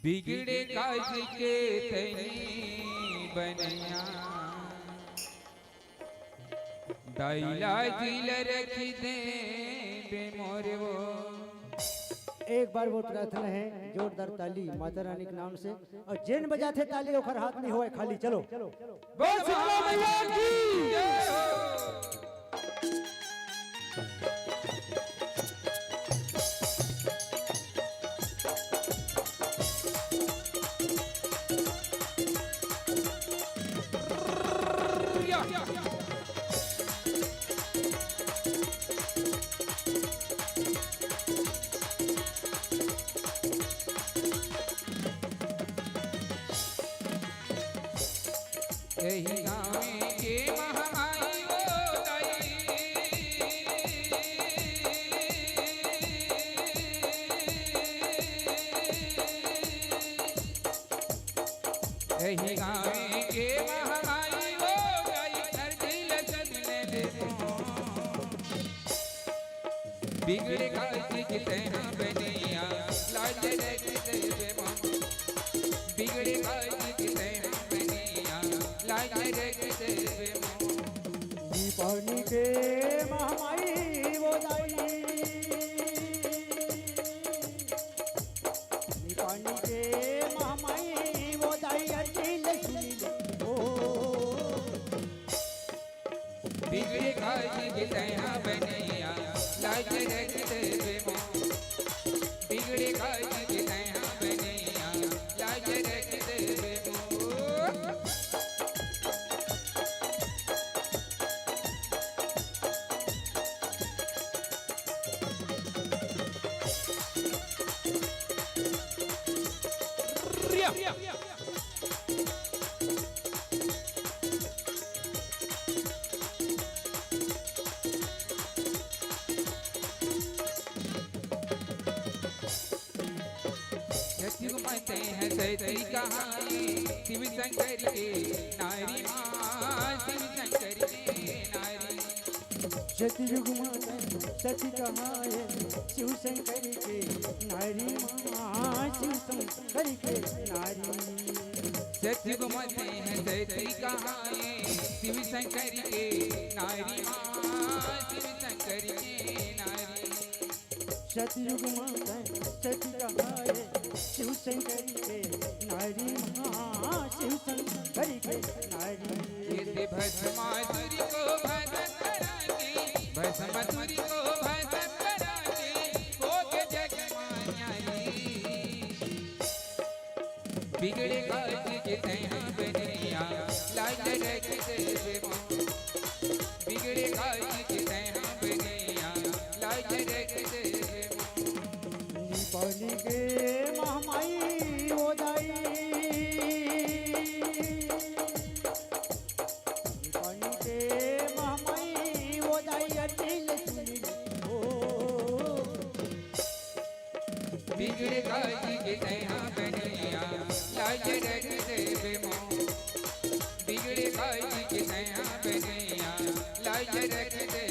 बिगड़े काज के तनी बनैया दैला दिल रख दे बेमोर वो। एक बार वो प्रार्थना है जोरदार ताली माता रानी के नाम से, और जिन बजाते ताली ओखर हाथ नहीं होए खाली। चलो बोल शीतला मैया की जय। यही गाँव के महामाई वो दाई, यही गाँव के महामाई वो दाई हर दिल सदने दे बिगड़े काज के तेना बनिया लाज रख दे बिगड़े काज के तेना लाज रख दे दीपावली के महामाई वो दाई, दीपावली के महामाई वो दाई अर्जी लक्ष्मी ओ। बिगड़े काज के तेना बनैया लाज रख दे बिगड़े काज के तेना बनैया लाज रख दे। घूमते हैं सती कहानी शिव शंकर के नारी माँ शिव शंकर के नारी। सतयुग माता सती कहाए शिव शंकर के नारी माँ शिव शंकर के नारी। सत्युग घूमते हैं सती कहानी शिव शंकर के नारी माँ शिव शंकर के नारी। सतयुग माता सती कहाए शिव शंकर के नारी माँ शिव शंकर के नारी। ये भस्मासुरी को भस्म करा के भस्मासुरी को भस्म करा के हो के जग मान्यारी। बिगड़े काज के तेना बनैया लाज रख दे बिगड़े काज के तेना बनैया लाज रख दे। दीपावली के महामाई वो दाई, दीपावली के महामाई वो दाई अर्जी लक्ष्मी ओ। बिगड़े काज के तेना बनैया लाज रख दे बिगड़े काज के तेना बनैया लाज रख दे।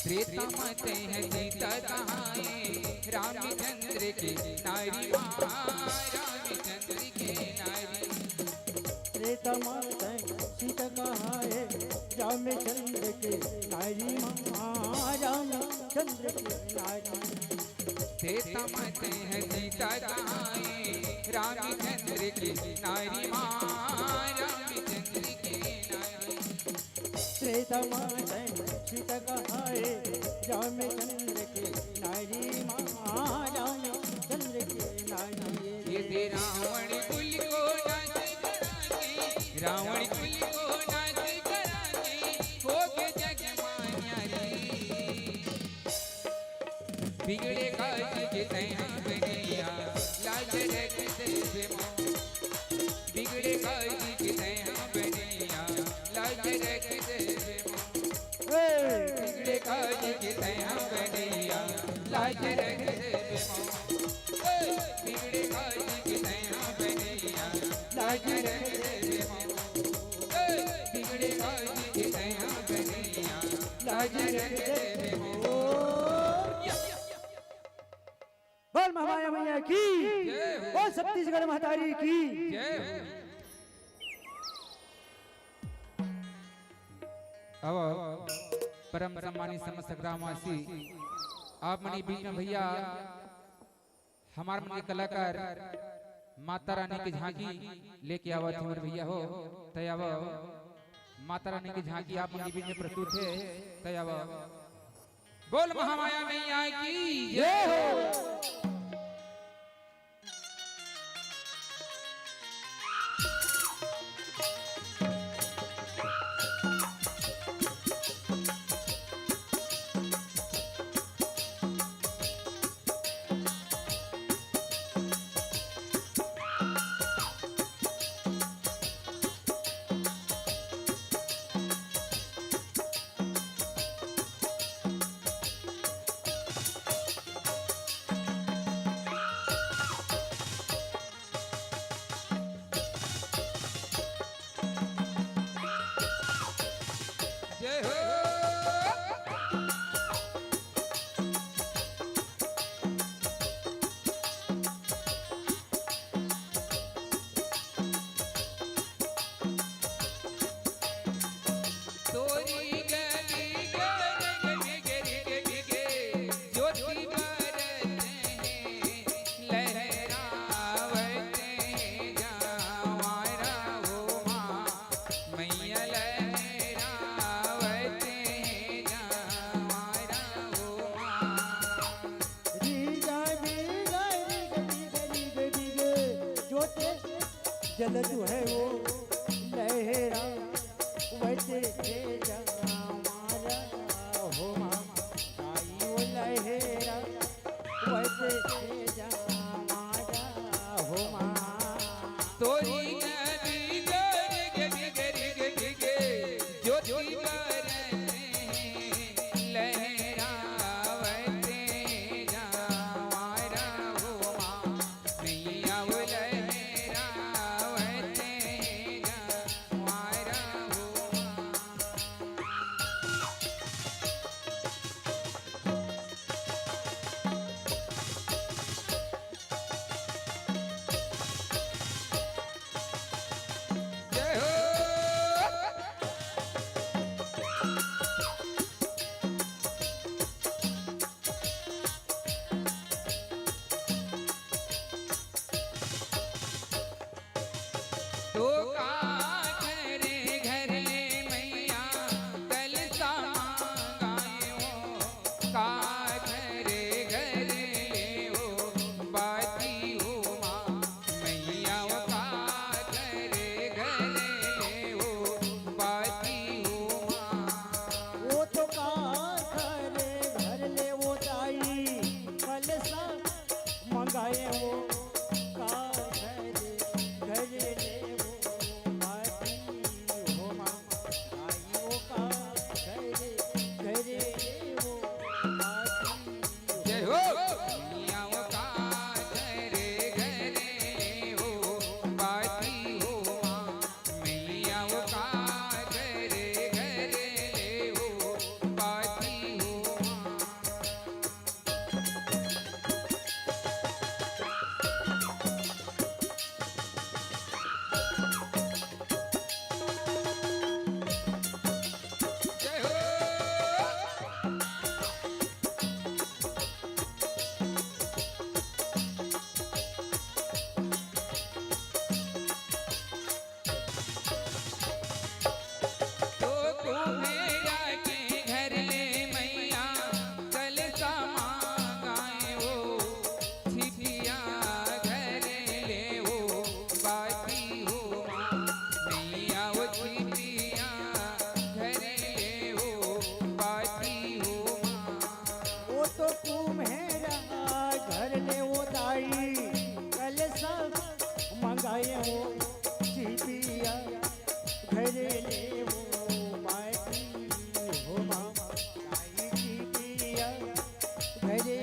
त्रेता माते हैं सीता कहाए रामचंद्र के नारी माँ रामचंद्र के नारी। त्रेता माता सीता कहाए रामचंद्र के नारी माँ रामचंद्र के नारी। त्रेता माते हैं सीता कहाए रामचंद्र के नारी माँ रामचंद्र के नारी। त्रेता माता सीता कहाए रामचंद्र के नारी माँ रामचंद्र के नारी। ये रावण कुल को नाश करा के रावण कुल को नाश करा के हो के जग मान्यारी। बिगड़े काज के तेना बनैया लाज रख दे बिगड़े काज लाज रख देवे माँ बिगड़े काज की तैया बनिया लाज रख देवे माँ बिगड़े काज की तैया बनिया लाज रख देवे माँ। बोल महामाया मैया की बोल छत्तीसगढ़ महतारी की जय हो। अब परम सम्मानित समस्त ग्रामवासी आप मनी बीच में भैया हमारे मन के कलाकार माता रानी की झांकी लेके आवा थे मेरे भैया हो तयाव माता रानी की झांकी आप मन के बीच में प्रस्तुत है तयाव बोल महामाया मैया की जय हो। जय हो। तोरी गली गली गली गली ज्योति बरसते हैं लहरावते हैं जावारा हो माँ मैया लहरावते हैं जावारा हो माँ। जल जो है वो लहरा वैसे हमारा हो मामा आई वो लहरा वैसे हमारा हो मामा। तोरी गली गली गली गली गली ज्योति बरसते हैं लहरावते जावारा हो माँ मैया वो लहरावते जावारा हो माँ। जय हो। तो का घरे घरे मैया कल मांगायो का घरे घरे हो बाती हो माँ मैया वो का घरे घरे हो बाती हो माँ। वो तो का घरे घर ले वो दाई कलसा मंगाए वो का घरे घर ले वो बाती हो मामा आई वो का घरे घरे वो बाती जय हो। मैया वो का घरे घरे हो बाती हो माँ मैया वो का घरे घरे हो बाती हो माँ। जय हो। तो कुम्हेरा के घर ले मैया कल मांगाए हो छिपिया घर ले हो बाती हो माँ मैया वो छिपिया घर ले हो बाती हो माँ। वो तो कुम्हेरा घर ले वो दाई कलसा मंगाए वो चिपिया घर ले वो बाटी हो मामा दाई चिपिया घर ले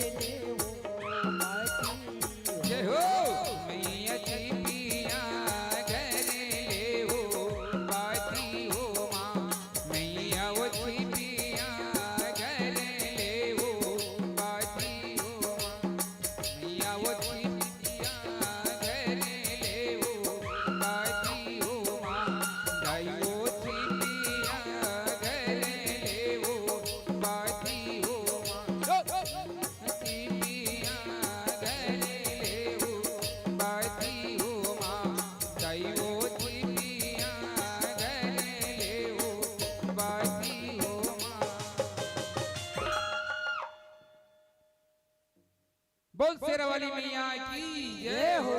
बोल शेरावाली मैया की जय हो।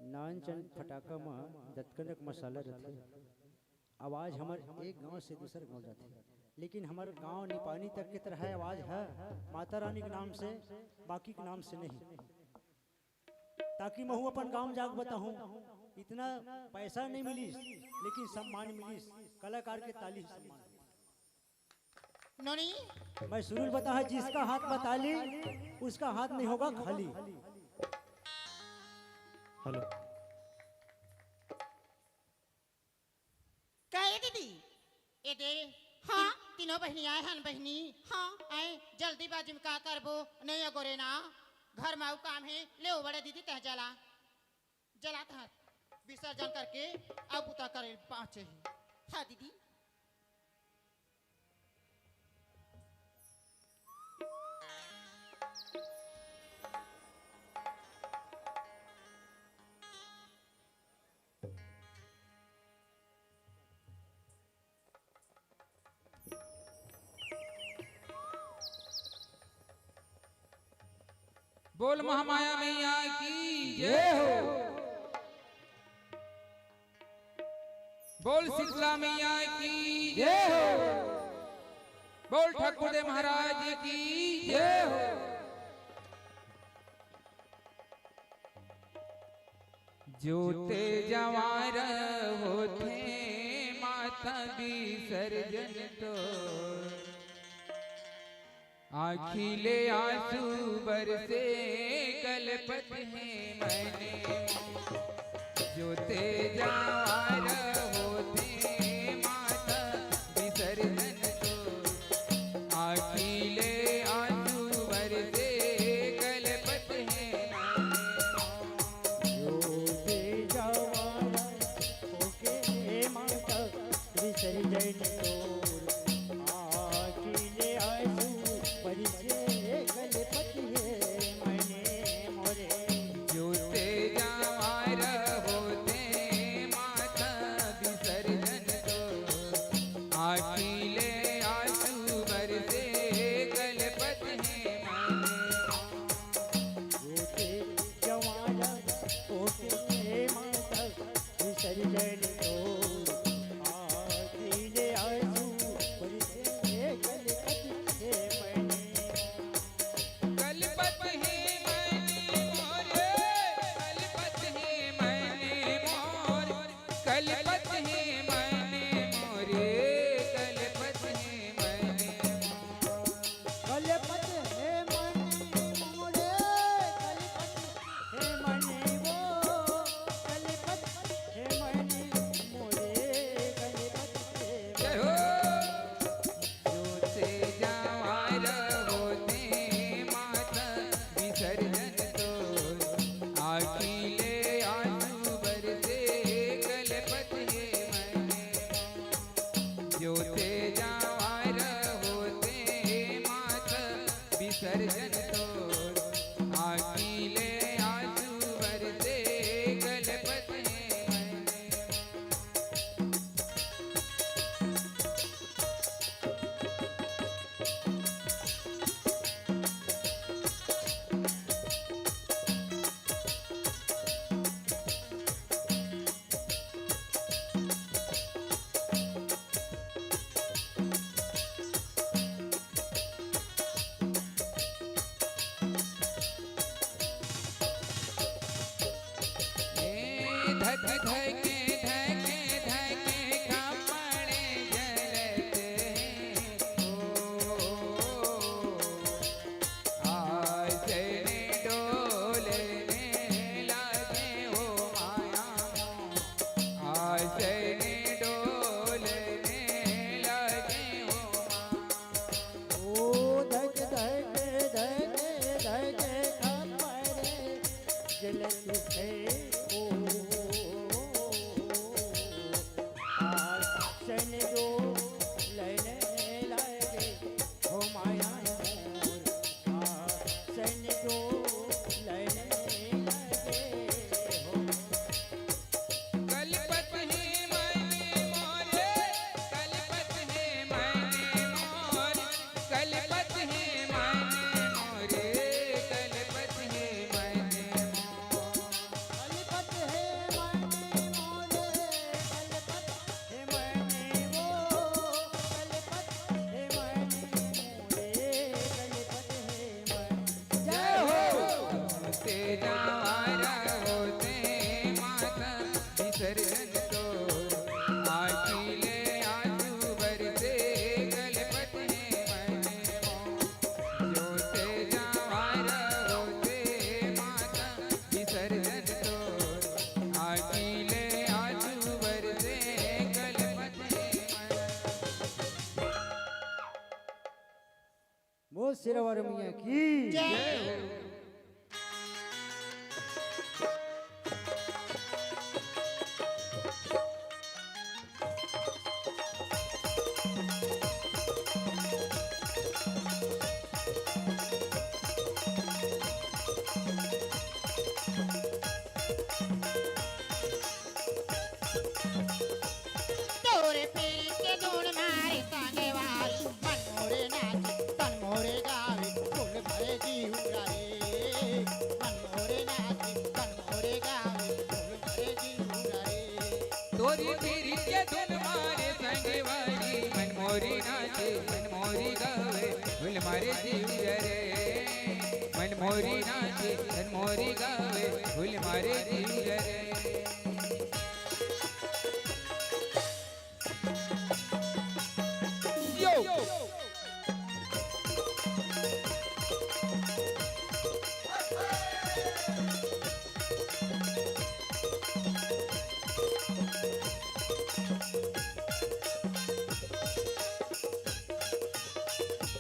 नानचन फटाका में दत्कनक मसाला रहते। आवाज हमार एक गांव से दूसर गांव जाते, लेकिन हमारे गांव निपानी तक की तरह आवाज है माता रानी के नाम से, बाकी के नाम से नहीं। ताकि मैं अपन गांव जाग बताऊं, इतना पैसा नहीं मिली लेकिन सम्मान मिली, कलाकार के ताली सम्मान। नोनी मैं शुरू बता है, जिसका हाथ में ताली उसका हाथ नहीं होगा खाली। हेलो कहे दीदी ए दे हाँ तीनों बहनी आए हन बहनी हाँ आए जल्दी बाजी में का करबो नहीं अगोरे ना घर में काम है ले बड़े दीदी तह जला था विसर्जन करके अब उता करे पाँच ही हाँ दीदी। बोल महामाया मैया की जय हो। बोल शीतला मैया की जय हो। बोल ठाकुर देव महाराज की जय हो। जोते जवार होते माता विसर्जन तो आखिले आंसू बरसे कलपत है मैंने जोते जवार होते माता विसर्जन तो आखिले आंसू बरसे कलपत है जोते जवान होके माता विसर्जन तो आखिले आंसू परिचय गलपत है मैंने मोरे। जोते जवार होते विसर्जन तो आखिले आंसू बरसे गलपत है मन मों जोते जवार होते माता विसर्जन तो आखिले आंसू बरसे गलपत है मन वो सिरवर मियाँ की जय तोरे पीर के धुन मारे तांगे वाली मन मोरे नाचे तन मोरे गावे फूल भरे जीवरा रे मन मोरे नाचे तन मोरे गावे फूल भरे जीवरा रे तोरी तेरी के धुन मारे संगवारी मन मोरी नाचे मन मोरी गावे फूल मारे जीव रे मन मोरी नाचे मन मोरी गावे फूल मारे जीव रे यो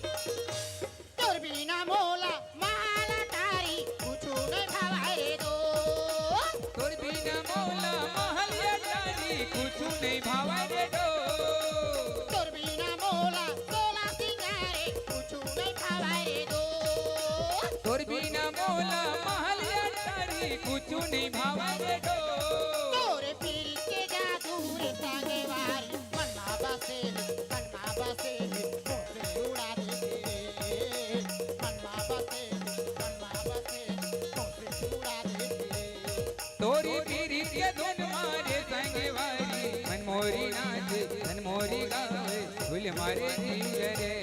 तोर बिना मोला माला तारी कुछु नहीं भावे दो तोर बिना मौला महलिया डाली कुछ नहीं भावा रे डो तोर बिना मोला सोला सिंगारे कुछु नहीं भावे दो तोर बिना मौला महलिया डाली कुछ नहीं भावा रे डो तोरे पीर के जादू रे तांगे वाली मन मा बसे मोसे उड़ा दे रे मन मा बसे मोसे उड़ा दे रे तोरी पीरी के धुन मारे संगवारी मन मोरी नाचे मन मोरी गावे फूल मारे जीव रे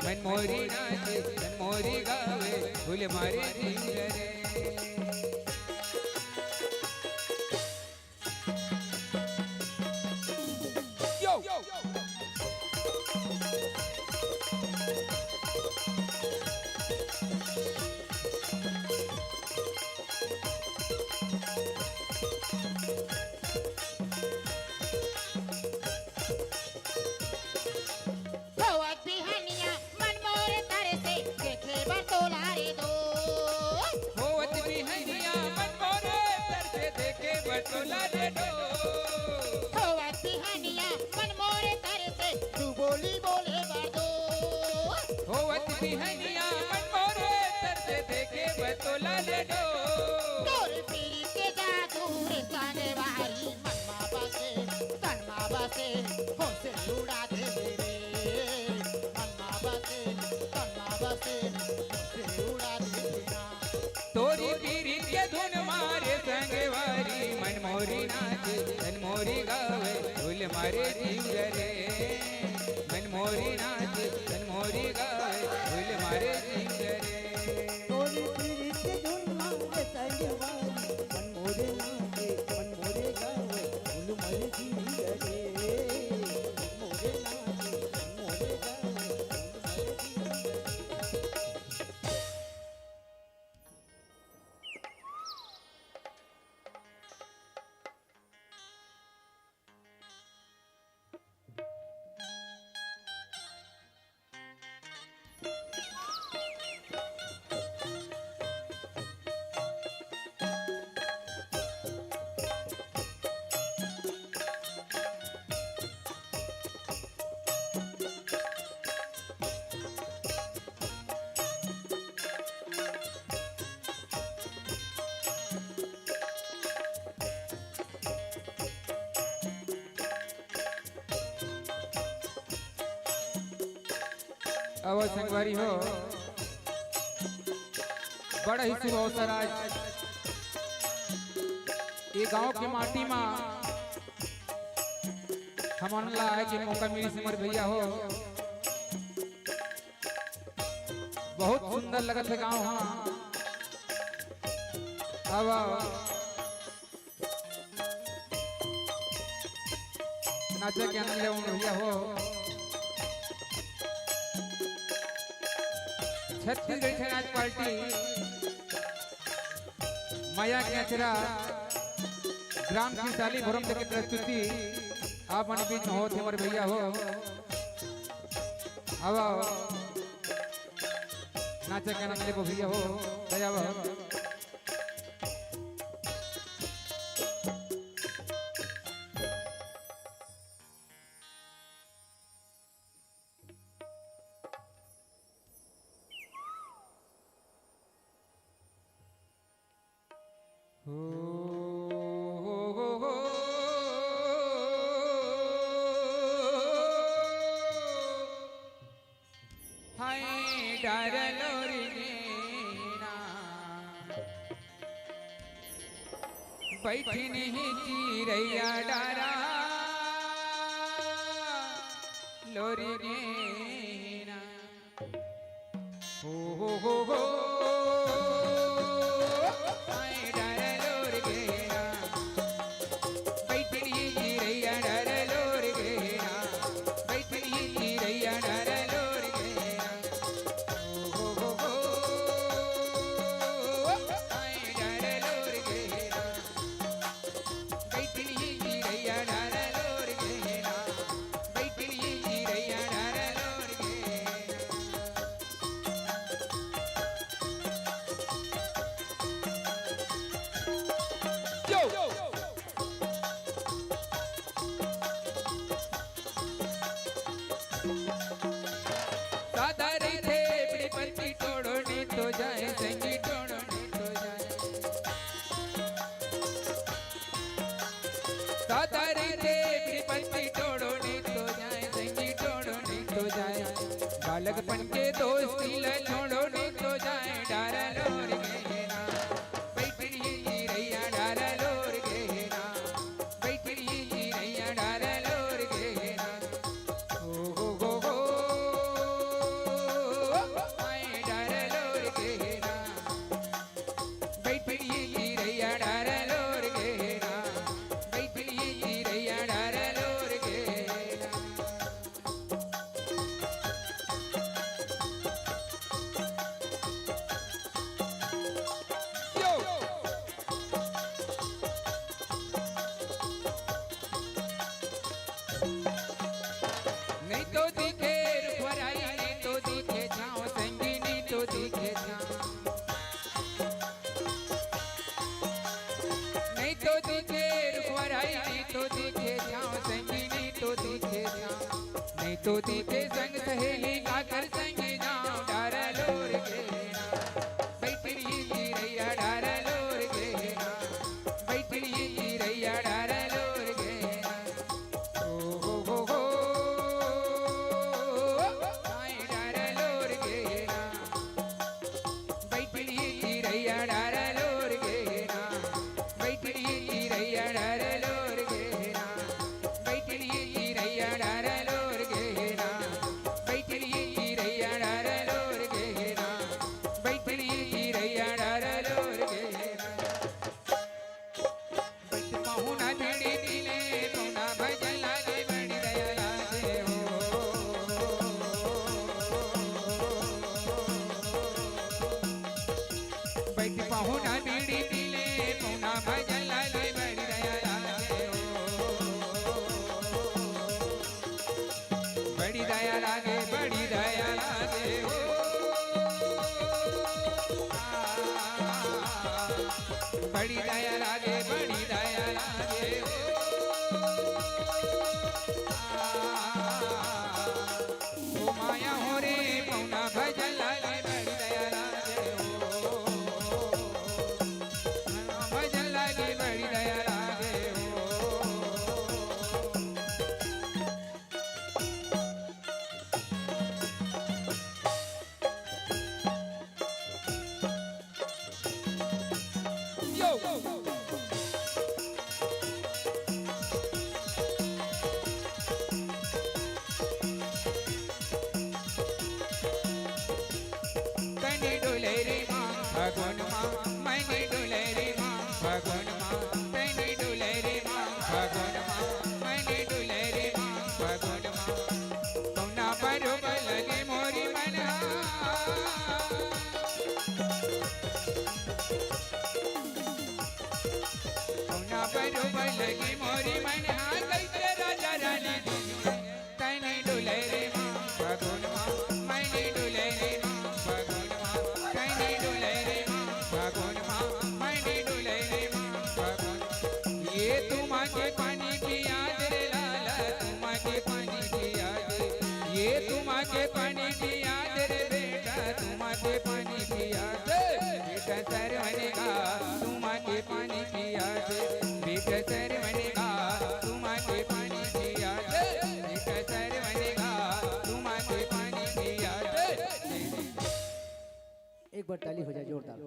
मन मोरी नाचे मन मोरी गावे फूल मारे जीव रे यो भवत बिहनिया मन मोरे तारे से देखे बतोला रे दो होवत बिहनिया मन मोरे तर से देखे बटोला रे डो भवत बिहनिया मन मोरे तारे से तू बोली बोले बरदो होवत बिहनिया मन मोरे तर से देखे बटोला रे डो तोरे पीरी के जादू रे तांगे वाली मन मा बसे तन मा बसे होसे उड़ा दे रे मन मा बसे तन मा बसे होसे उड़ा दे ना तोरी पीरी के धुन मारे संगवारी मन मोरी नाचे मन मोरी गावे फूल मारे जीव रे मन मोरी नाचे मन मोरी गावे फूल मारे जीव रे तोरी पीरी के धुन मारे संगवारी मन मोरे नाचे मन मोरे गावे फूल मारे जीव रे मन मोरे नाचे मन मोरे गावे फूल मारे जीव रे अवध संगवारी हो बड़ा ही शुभ अवसर आज ये गांव की माटी में हम ला है कि मौका मिली सिमर भैया हो बहुत सुंदर लगत है गांव हाँ अब नाचे के आनंद ले भैया हो छत्तीसगढ़ से नाच पार्टी माया के अचरा ग्राम की साली भरम की प्रस्तुति आप मन बीच में होते हमारे भैया हो अब नाचे के आनंद ले भैया हो दया बैठी नहीं चिरैया डारा लोरी गेना हो आए डारा लोरी गेना बैठी नहीं चिरैया डारा लोरी गेना बैठी नहीं चिरैया डारा लोरी गेना हो आए डारा लोरी गेना बैठनी चिरैया डारा लोर गेना बैठनी चिरैया डारा लोर गेना जो सादा रे थे बड़ी पत्ती तोड़ने तो जाए संगी तोड़ने तो जाए सादा रे थे बड़ी पत्ती तोड़ने तो जाए संगी तोड़ने तो जाए बालकपन के दोस्ती ल छोड़ने तो जाए डारा लोर गेना बैठनी चिरैया डारा लोर गेना बैठनी चिरैया डारा लोर गेना हो आए डारा लोर गेना बैठनी चिरैया डारा लोर गेना बैठनी चिरैया डारा लोर गेना नहीं तो दिखे रुखराई नहीं तो दिखे छाँव संगी नहीं तो दिखे छाँव नहीं तो दिखे रुखराई नहीं तो दिखे छाँव संगी नहीं तो दिखे छाँव नहीं तो दिखे संग सहेली आकर संगी जाओ डारा लोर गेना बैठनी चिरैया डारा लोर गेना बैठनी चिरैया डारा लोर गेना हो आए डारा लोर गेना बैठनी चिरैया डारा लोर गेना बैठनी चिरैया डारा लोर गेना बैठनी चिरैया डारा लोर गेना बैठनी चिरैया कैसे रे बनेगा तू मांगे पानी पिया दे, ये कैसे रे बनेगा तू मांगे पानी पिया दे। एक बार ताली हो जाए जोरदार।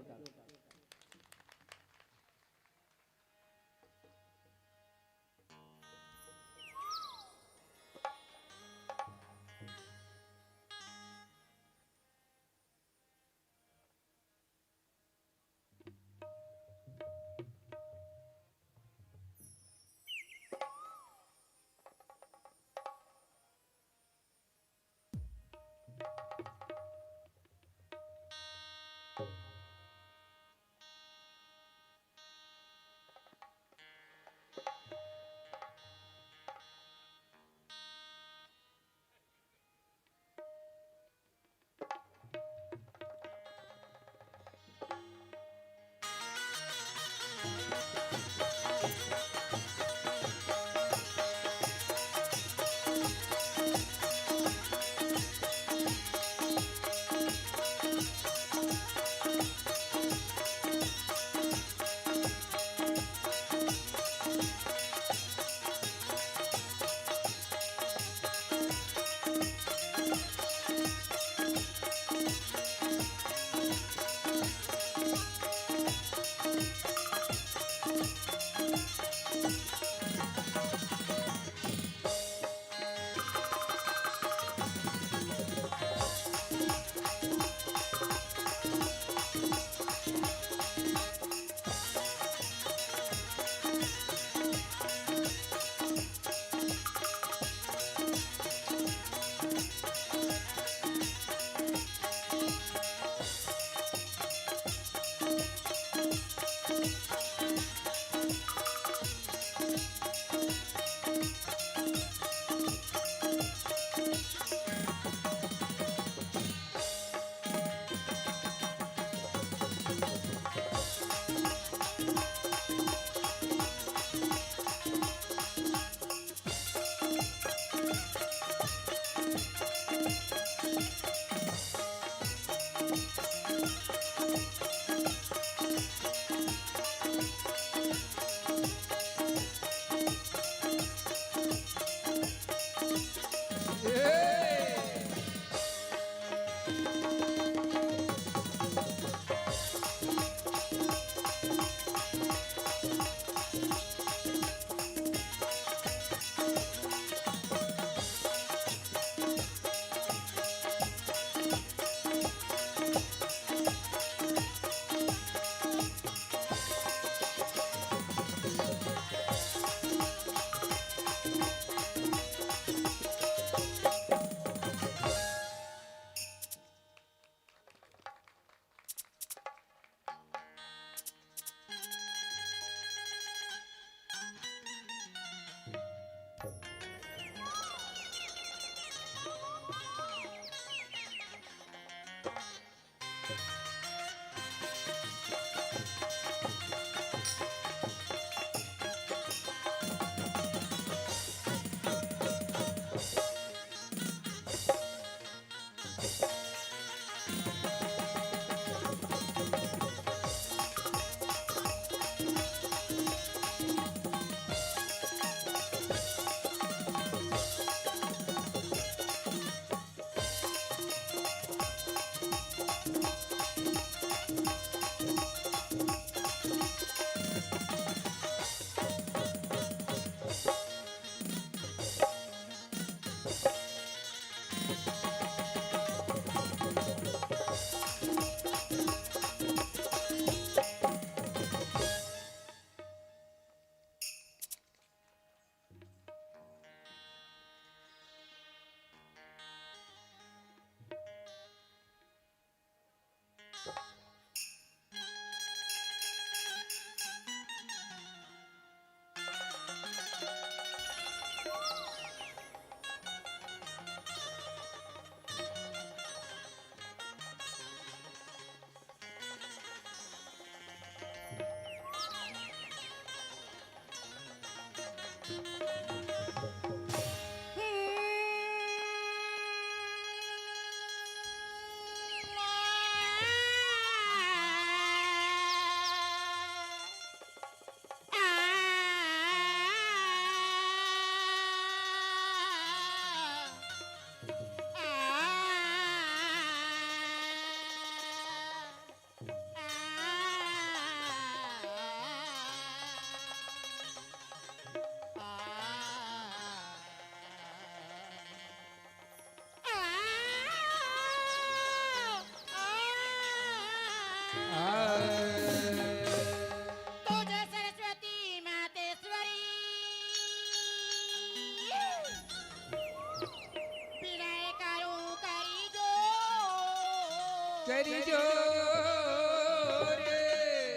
करी जोर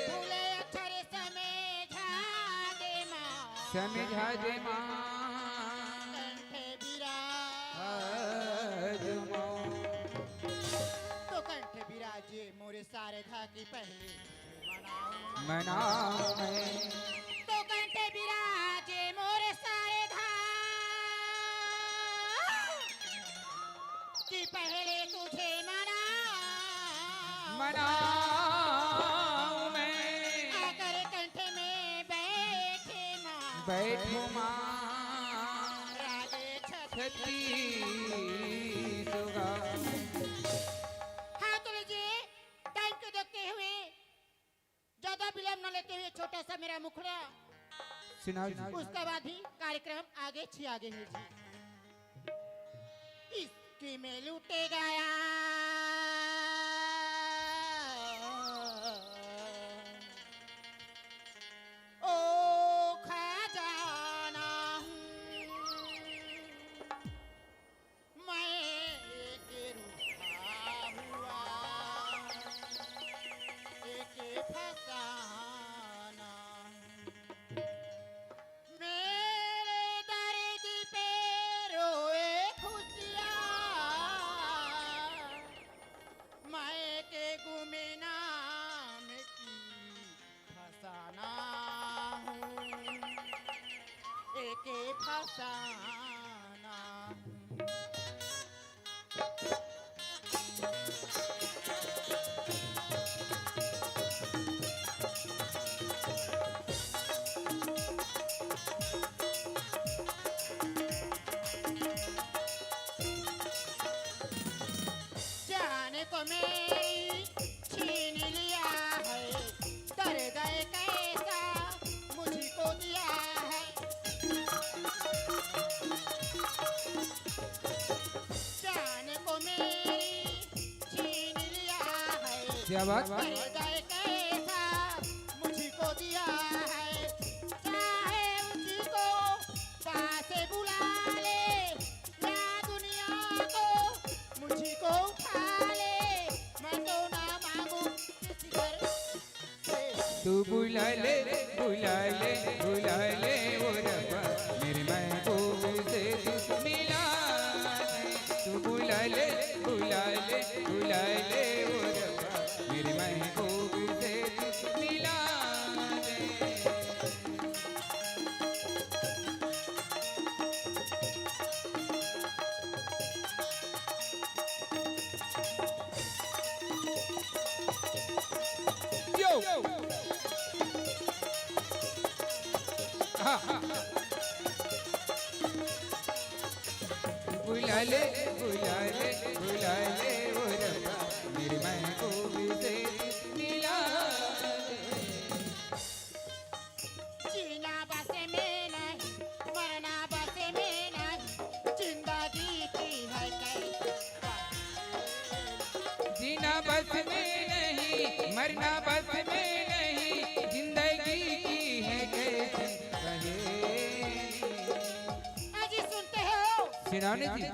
भूले अक्षर समझा दे माँ समझा दे माँ कंठे विराज तो कंठे विराजे मोरे सारे था की पहले मनाऊं मैं तो कंठे विराजे मोरे सारे था कि पहले तुझे मनाऊं मैं आकर कंठे में बैठे माँ बैठो माँ रागे छत्ती सुगा हाँ तो लीजिए टाइम को देखते हुए ज्यादा विलंब न लेते हुए छोटा सा मेरा मुखड़ा सुनाओ जी। उसके बाद भी कार्यक्रम आगे है जी इसकी में लूटे गया ओ खजाना मैं एक रूठा हुआ एक फसाना मेरे दर्द पे रोए खुशियाँ मैं के गुमे नाम की फसाना हूँ एक फसाना हूँ जाने को मेरी छीन लिया है दर्द एक ऐसा मुझको दिया है जाने को मेरी छीन लिया है क्या बात दर्द एक ऐसा मुझको दिया है चाहे मुझको पास बुला ले या दुनिया को मुझको उठा ले मैं तो ना मांगू किसी घर से तू बुला ले बुला ले बुला ले वो रब्बा मेरे महबूब से तू मिला दे। तू बुला ले बुला ले बुला ले वो रब्बा मेरे महबूब से तू मिला दे। Yo! बुला ले बुला ले बुला ले वो रब्बा मेरे महबूब से मिला दे। जीना बस में नहीं मरना बस में नहीं जिंदगी की है कैसी जीना बस में नहीं मरना बस में नहीं जिंदगी की है कैसी पहेली। अजी सुनते हो सिनाने जी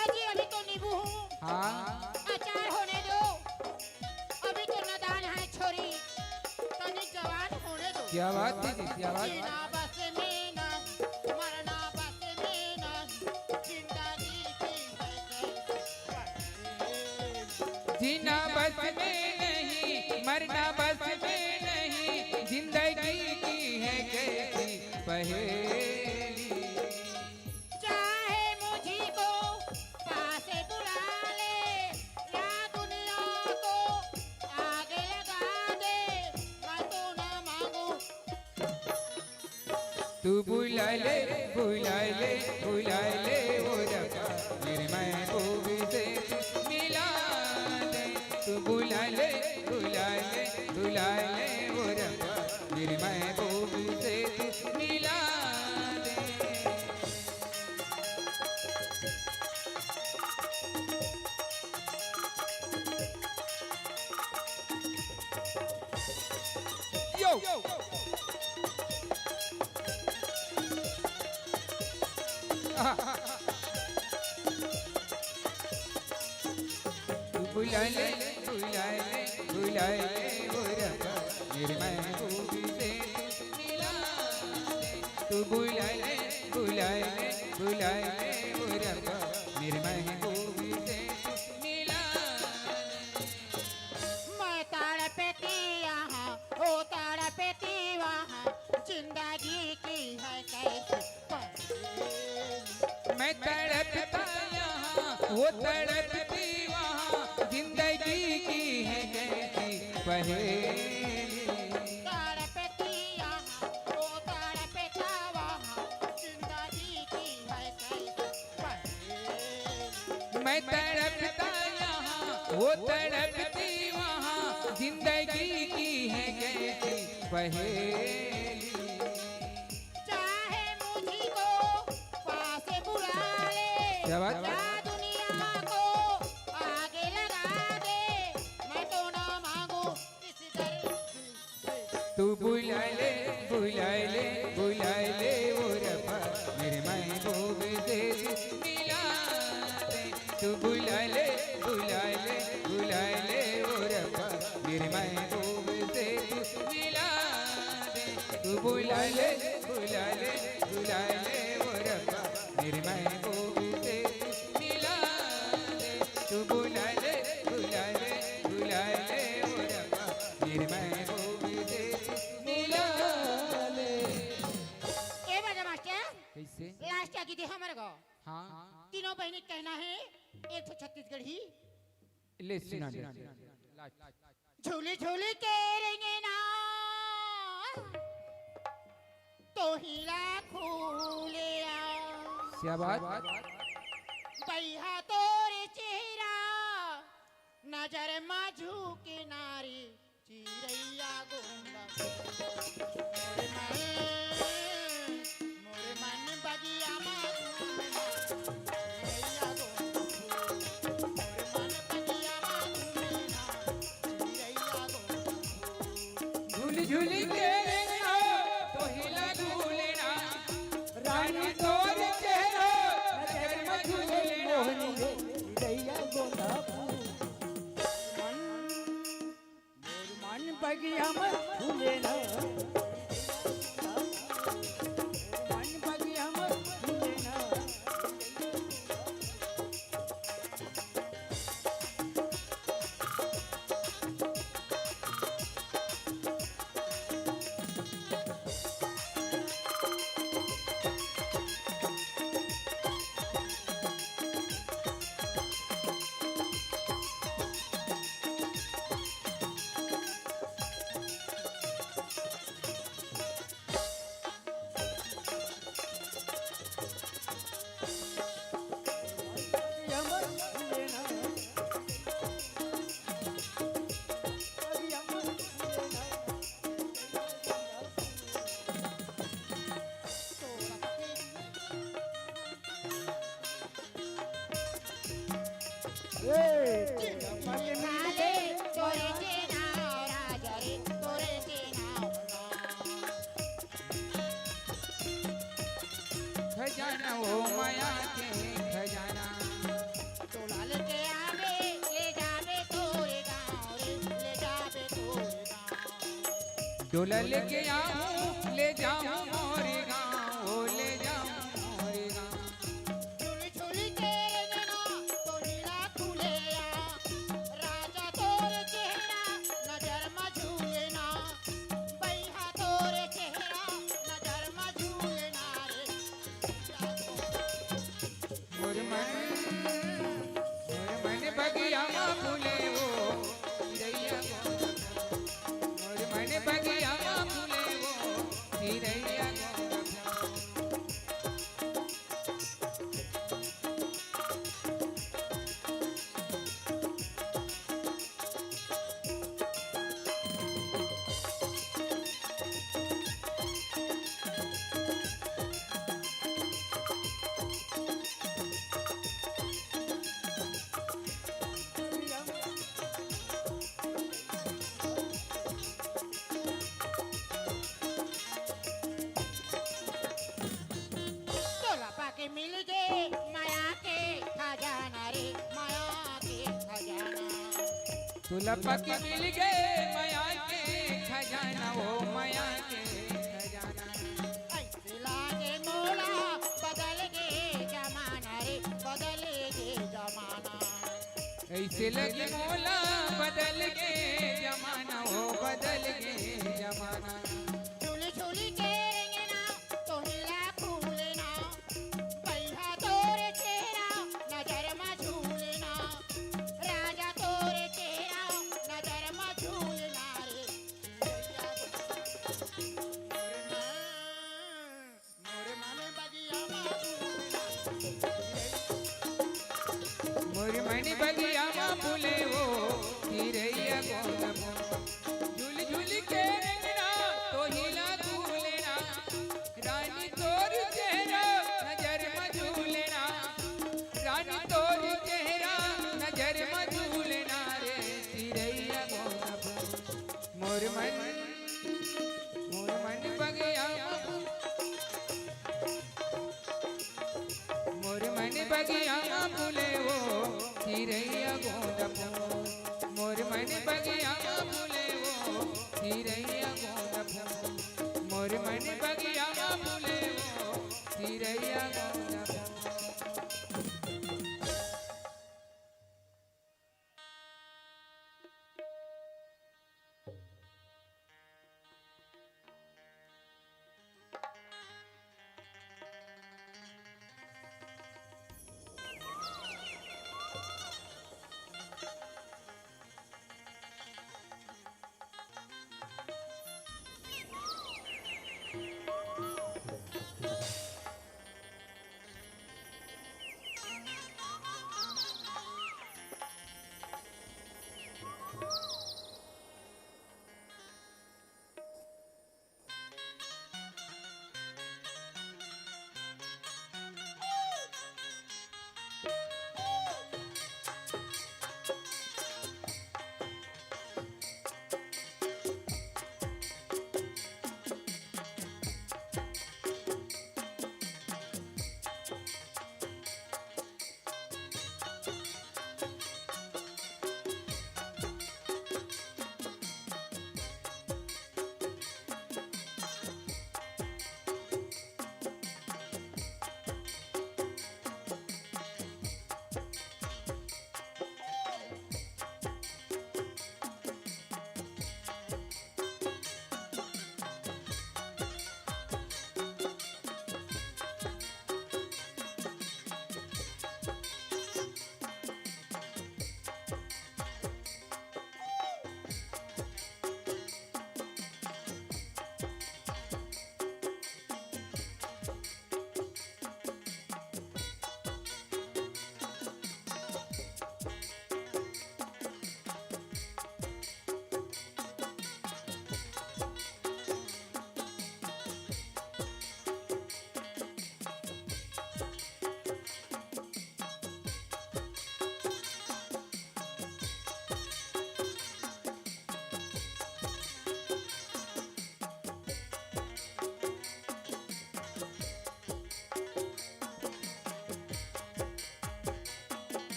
अजी अभी तो नींबू हूँ हाँ अचार होने दो अभी तो नादान है छोरी तनी जवान होने दो क्या बात है जी क्या बात जीना बस में नहीं मरना बस में नहीं जिंदगी की है कैसी जीना बस में नहीं मरना बस में नहीं जिंदगी की है कैसी पहेली। चाहे मुझको पास बुला ले या दुनिया को आगे लगा दे मैं तो ना मांगू तू बुला ले बुला ले बुला ले वो रब्बा मेरे महबूब से मिला दे। तू बुला ले बुला ले बुला ले वो रब्बा मेरे महबूब से मिला दे। Yo! तू बुला ले बुलाए ले वो रब्बा मेरे महबूब से मिला दे। तू बुलाए ले बुलाए ले बुलाए ले वो रब्बा मेरे महबूब से मिला दे। मैं तड़पती यहाँ ओ तड़पती वहाँ जिंदगी की है कैसी पहेली। मैं तड़पता यहाँ वो तड़पती वहाँ जिंदगी की है कैसी पहेली। तड़पती यहाँ ओ तड़पता वहाँ जिंदगी की है कैसी पहेली। मैं तड़पता यहाँ वो तड़पती वहाँ जिंदगी की है कैसी पहेली। चाहे मुझको पास बुला ले क्या बात? या दुनिया को आगे लगा दे मैं तो ना मांगू किसी दर से। तू बुलाए ले बुलाए ले बुलाए ले वो रब्बा मेरे महबूब से मिला दे। तू बुलाए ले बुलाए ले बुलाए ले वो रब्बा मेरे महबूब से मिला दे। तू बुलाए ले बुलाए ले बुलाए ले वो रब्बा मेरे महबूब से मिला दे। तू बुलाए ले बुलाए ले बुलाए ले वो रब्बा मेरे महबूब से मिला दे। ए बाजा मास्टर कैसे? लास्ट आ गई थी हमारे को हाँ तीनों बहनी कहना है एक तो छत्तीसगढ़ी ले सुना ले। झूली झूली के रेंगे ना तो हिला खूले शाबाश। बैहा तोरे चेहरा नजर माझू के नारी चिरैया गोंदा मोरे मन बगिया माझू चिरैया गोंदा मोरे मन बगिया माझू चिरैया गोंदा। झूली झूली के रेंगना तो हिला झूलना रानी तोर चेहरा नजर में झूलना। मन बगिया में फूले ना मन बगिया में फूले ना। काले तोरे के नाव राजा रे तोरे के नाव खजाना वो माया के खजाना तोला लेके आवे ले जावे तोरे गाँव रे ले जावे तोरे गाँव। डोला लेके आऊं ले जाऊं मोरे गाँव ओ ले जाऊं मोरे गाँव। झूली झूली के रेंगना तो हीरा खुले राजा तोरे चेहरा नजर में झूलेना बैहा तोरे चेहरा नजर में झूलेना रे। मोर मन बगिया में फूले वो चिरैया गोंदा। मोर मन बगिया में फूले वो चिरैया तुलपक मिल गए माया के खजाना, ओ माया के खजाना। ऐसे लागे मोला बदल गे जमाना रे, बदल गे जमाना। ऐसे लगे मोला बदल गे जमाना, ओ बदल गे जमाना। झूली झूली के रेंगना तो हिला फूलना, पैहा तोरे चेहरा नजर में झूलना, राजा तोरे चेहरा नजर में झूलना रे। मोर मन बगिया मोर मन बगिया माँ फूले वो चिरैया गोल झूल झूल के रंगना तो हिला झूलना, रानी तोर चेहरा नजर में झूलना, रानी तोर चेहरा नजर में झूलना रे चिरैया गोल। मोर मन बगिया मोर मन बगिया फूले वो चिरैया गोंद फूल। मोर मन बगिया फूले वो चिरैया गोंद फूल। मोर मन बगिया फूले वो चिरैया गोंद फूल।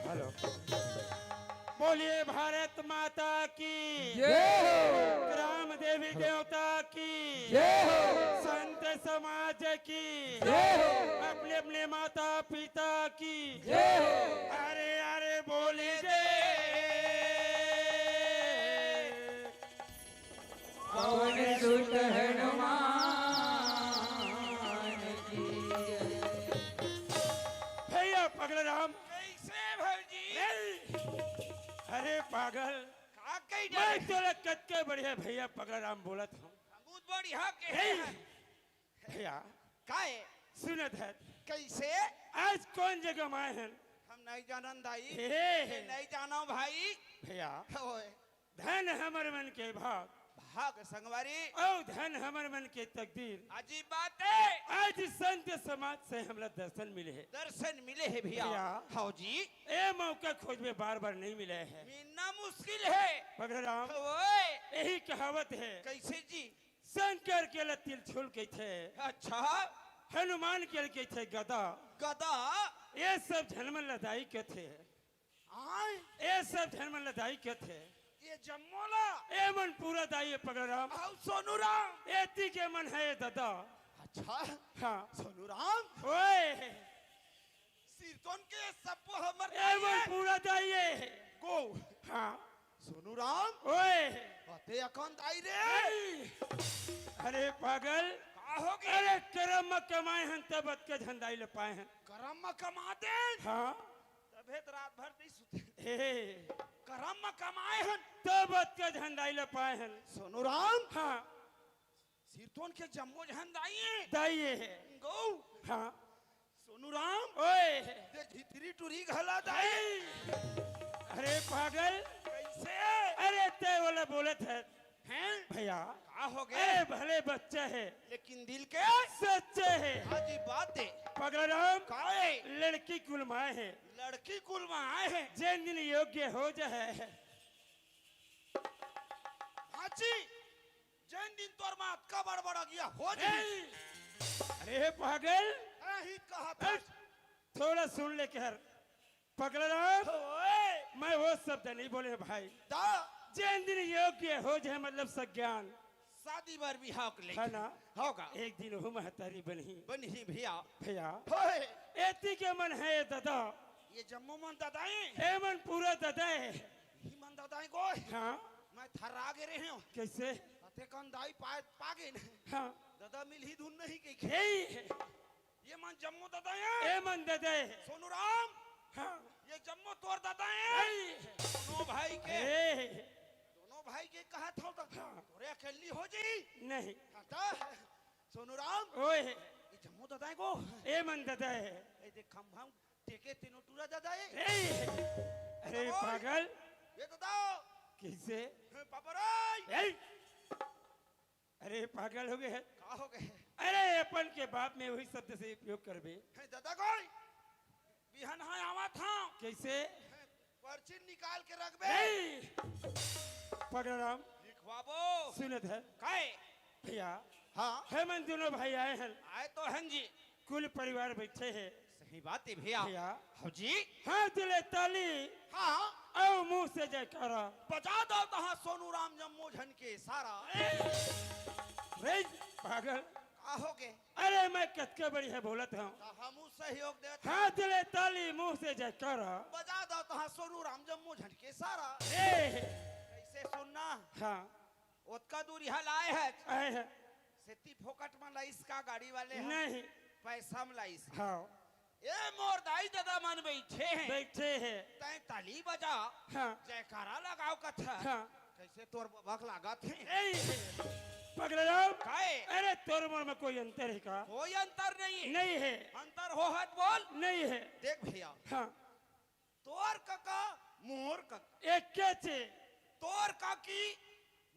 हेलो, बोलिए भारत माता की जय हो, ग्राम देवी देवता की जय हो, संत समाज की जय हो, अपने अपने माता पिता की जय हो। अरे अरे बोली जय। पवन सुत हनुमान की जय। भैया पगल राम, कैसे भौजी अरे पागल, का कही मैं तोला कद के बढ़िया भैया पगल राम बोलत हूँ। बहुत बढ़िया के हे, है भैया काहे सुनत है, कैसे आज कौन जगह में आए हैं? हम नहीं जानन दाई हे, नहीं जानो भाई भैया ओए धन हमर मन के भाग भाग संगवारी और धन हमर मन के तकदीर। अजीब बात है आज संत समाज से हमरा दर्शन मिले है। दर्शन मिले है भैया भैया। हाँ जी ए मौका खोज में बार बार नहीं मिले है। मिलना मुश्किल है पगल राम, ओए यही कहावत है, कैसे जी शंकर के लिए तिरछुल के थे, अच्छा हनुमान के लिए थे गदा, गदा ये सब झलमन लदाई के थे, आय ये सब झलमन लदाई के थे। ये जम्मोला ए मन पूरा दाई है पगल राम, आओ सोनू राम एती के मन है ये दादा। अच्छा हाँ सोनू राम ओए, सिरतोन के सब हमर ए मन पूरा दाई है। गो हाँ सोनू राम ओए, अते अकन दाई रे अरे पागल, का हो गया अरे करम कमाए हैं तब के झंडाई ले पाए हैं। करम कमा दे हाँ तबे तो रात भर नहीं सुते हे, करम कमाए हन तब के झंडाई ले पाए हैं। सोनू राम हाँ सिरतोन के जम्मो जहन दाइए दाई है। गो हाँ सोनू राम ओए, दे झितरी टुरी घला दाई अरे पागल, कैसे अरे ते वाला बोलत है हैं भैया, का हो गए अरे भले बच्चे है, लेकिन दिल के सच्चे है। हाजी बात है पगल राम, काहे लड़की कुलमाए है, लड़की कुल में आए हैं जिन दिन योग्य हो जाए। हाजी जैन दिन तोर मात का बड़बड़ गया हो जाए अरे पागल, ही कहा था थोड़ा सुन ले कर पगल राम, ओए मैं वो शब्द नहीं बोले भाई। दा जिन दिन योग्य हो जाए मतलब सज्ञान शादी बार भी हाक ले है ना, होगा एक दिन हो महतारी बनी बनी भैया भैया। होए एती के मन है ये दादा, ये जम्मू मन दादाई ए मन पूरा दादा है। ही मन दादाई को हाँ मैं थर्रा गे रहे हूं कैसे? अते कन दाई पागे न हाँ दादा मिल ही धुन नहीं के हे, ये मन जम्मू दादाई ए मन दादा है। सोनू राम हाँ ये जम्मू तोर दादाई दोनों भाई के हे, दोनों भाई के कहा था तोरे अकेली हो जी नहीं कहता सोनू राम ओए, ये जम्मू दादाई को ए मन दादा है। ए देख खंभा टेके तीनों टूरा दादा ये अरे ओए। पागल ये दादा कैसे पापा रे ए! अरे पागल हो गए हैं। का हो गए अरे अपन के बाप में वही शब्द से उपयोग करबे हे दादा कोई बिहन है आवा था कैसे पर्ची निकाल के रख बे ए! पगड़ाराम लिखवाबो सुनत है काय भैया हाँ हम दोनों भाई आए हैं आए तो हन जी कुल परिवार बैठे हैं सही बात है भैया भैया हाँ जी हाथ दिले ताली हाँ और मुंह से जयकारा बजा दो तहाँ सोनू राम जम्मू झन के सारा रे पागल का हो गए अरे मैं कतके बड़ी है बोलत हूँ तो हमू सहयोग देते हाथ दिले ताली मुंह से जयकारा बजा दो तहाँ सोनू राम जम्मू झन के सारा ए! कैसे सुनना हाँ ओतका दूर यहाँ लाए है आए हैं सेती फोकट में लाइस का गाड़ी वाले हैं नहीं पैसा में लाइस हाँ ए मोर दाई दादा मन बैठे हैं बैठे हैं तै ताली बजा हाँ जयकारा लगाओ कथा हाँ कैसे तोर बक लागत है पगड़ाराम काहे अरे तोर मोर में कोई अंतर है का कोई अंतर नहीं है नहीं है अंतर हो हत बोल नहीं है देख भैया हाँ तोर काका मोर काका एक के चे तोर काकी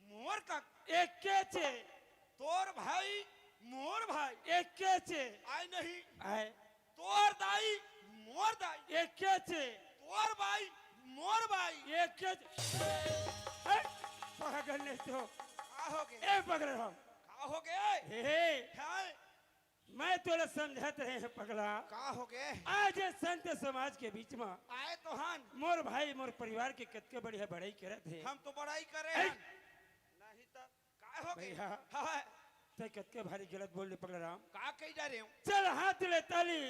मोर काका एक के चे तोर भाई मोर भाई एक के चे आए नहीं आए तोर दाई मोर दाई एक के चे तोर भाई मोर भाई एक के चे पागल ने तो का हो गए ए पगड़ाराम का हो गए हे हाय मैं तोला समझत रहे हैं पगला का हो गए आज ये संत समाज के बीच में आए तो हन मोर भाई मोर परिवार के कतके बढ़िया बड़ाई करत है हम तो बड़ाई करे ऐ! हन नहीं तो का हो गए भैया। हाय ते कतके भारी गलत बोल दे पगड़ाराम का कह जा रहे हूं चल हाथ ले ताली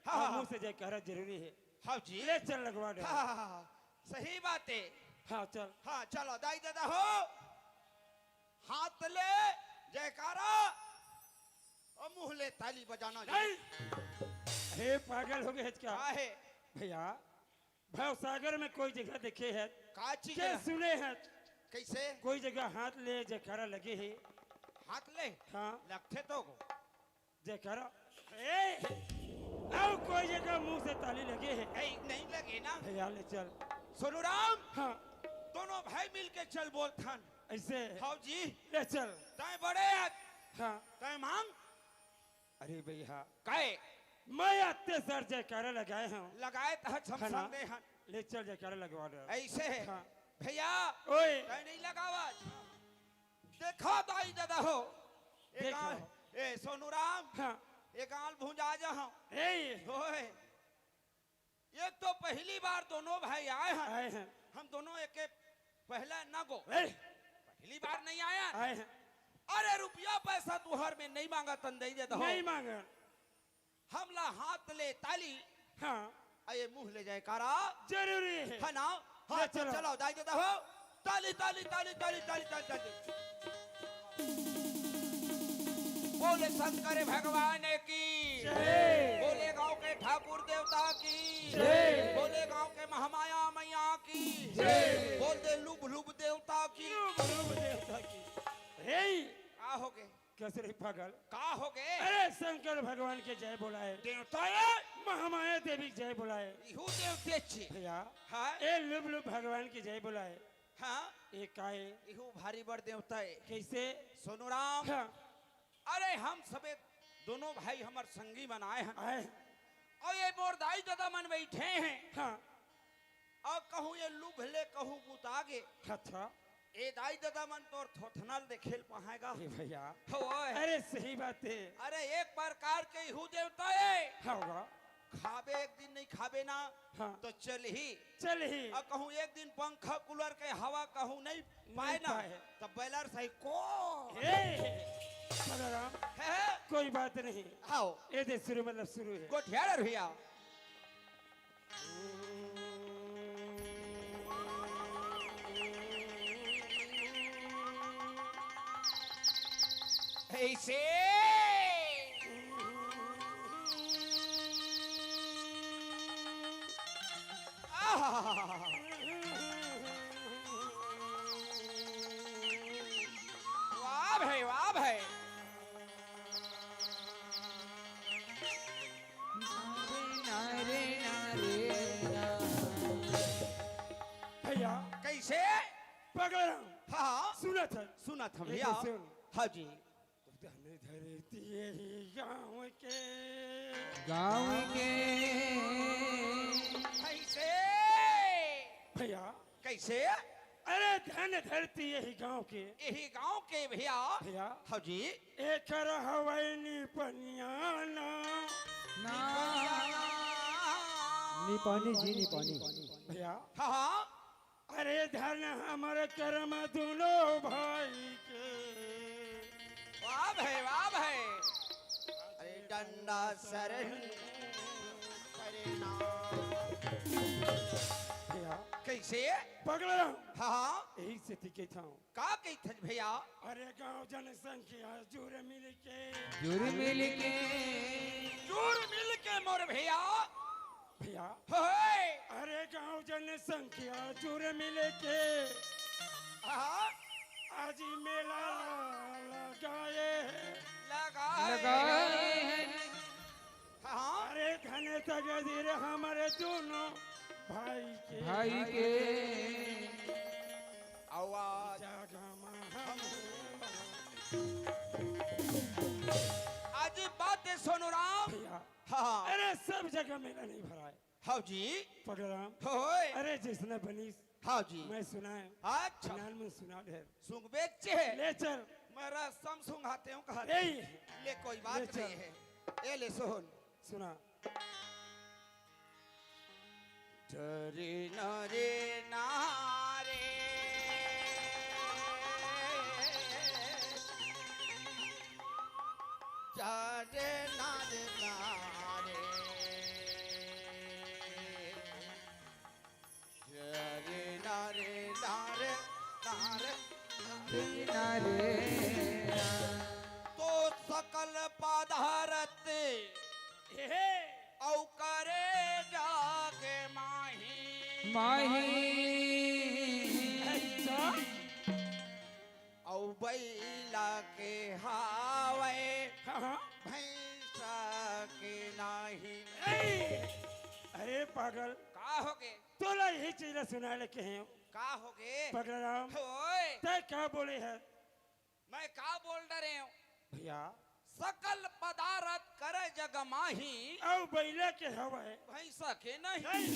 हाँ, और हाँ। मुंह से जयकारा जरूरी है हाँ जी ले चल लगवा दे हाँ, सही बात है हाँ चल हाँ चलो दाई दादा हो हाथ ले जयकारा और मुंह ले ताली बजाना नहीं अरे पागल हो गए क्या का है भैया भाव सागर में कोई जगह देखे है का चीज के है? सुने हैं कैसे कोई जगह हाथ ले जयकारा लगे है हाथ ले हाँ लगते तो को जयकारा ए और कोई जगह मुंह से ताली लगे है नहीं लगे ना भैया ले चल सोनू राम हाँ दोनों भाई मिलके चल बोल थन ऐसे हाँ जी ले चल तय बड़े हाँ तय मांग अरे भैया काहे मैं आते सर जयकारा लगाए हैं लगाए तहत हम है ना? संगे हन ले चल जयकारा लगवा दे ऐसे है हाँ भैया ओए तय नहीं लगावा देखो दाई दादा हो देख ए सोनू राम हाँ एक आल भुंजा जा ए ओए एक तो पहली बार दोनों भाई आए हैं आए हैं हम दोनों एक पहले न गो ए पहली बार नहीं आया आए हैं अरे रुपया पैसा तुहर में नहीं मांगा तन दे दे नहीं मांगा हमला हाथ ले ताली हाँ आये मुंह ले जाए कारा जरूरी है है ना हाँ ले चलो। चलो दाई देता हो ताली ताली ताली ताली ताली ताली ताली बोले शंकर भगवान की जय। बोले गांव के ठाकुर देवता की जय। बोले गांव के महामाया मैया की जय। बोल दे लुभ लुभ देवता की रूप देवता की हे का हो गए कैसे रे पागल का हो गए अरे शंकर भगवान के जय बुलाए देवता है महामाया देवी के जय बुलाए इहू देवते छे भैया हाँ ए लुब लुब भगवान की जय बुलाए हाँ एक आए इहू भारी बड़ देवता है कैसे सोनू राम हाँ अरे हम सबे दोनों भाई हमार संगी बनाए हैं आए और ये मोर दाई दादा मन बैठे हैं हाँ और कहूँ ये लुभ ले कहूँ गुतागे अच्छा ए दाई दादा मन तोर थोथनल देखेल पाएगा ए भैया ओए अरे सही बात है अरे एक प्रकार के इहू देवता है होगा खाबे एक दिन नहीं खाबे ना हाँ तो चल ही चल ही और कहूँ एक दिन पंखा कूलर के हवा कहूँ नहीं पाए ना पाए। तो बैलर सही को ए बलराम है कोई बात नहीं आओ ये दे शुरू मतलब शुरू है गोठियार भैया ऐसे वाह भाई वाह भाई नारे नारे पगड़म हाँ सुना था सुना था ये भैया सुन। हाँ जी धन धरती यही गाँव के गाँव के कैसे भैया कैसे अरे धन धरती यही गाँव के यही गांव के भैया भैया हाँ जी एक हवैनी पनियाना निपानी जी निपानी। भैया हाँ हाँ अरे धन हमारे कर्म दोनों भाई के वाह भाई वाह भाई अरे डंडा शरण भैया कैसे पगड़ा हाँ हाँ यही से तिके था का कही थे भैया अरे गांव जनसंख्या जुड़ मिल के जुड़ मिल के जोर मिल के मोर भैया भैया होए अरे गांव जनसंख्या जुड़ मिल के हाँ आज ही मेला लगाए लगाए हैं हाँ अरे घने तगदीर हमारे दोनों भाई के आवाज जागमा आज बात सुनो राम भैया हाँ अरे सब जगह मेला नहीं भरा है हाँ जी पगड़ाम होए अरे जिसने बनी हाँ जी मैं सुना है अच्छा नाल में सुना ढेर सुंग बेचे है ले चल मेरा सम सुंघाते हूँ कहा यही ले कोई ले बात चल। नहीं है ए ले सुन सुना डरे नरे नारे डरे नारे नारे डरे नारे नारे नारे किनारे तो सकल पदारत हे औ करे जागे माही अच्छा औ बैला के हावे हाँ भैंसा के नाही ए, अरे पागल का होगे तोला यही चीज सुना लेके हैं का होगे पगड़ाम ओए तय क्या बोले है मैं का बोल रहे हूँ भैया सकल पदारथ करे जग माही औ बैला के हवाए भैंसा के नहीं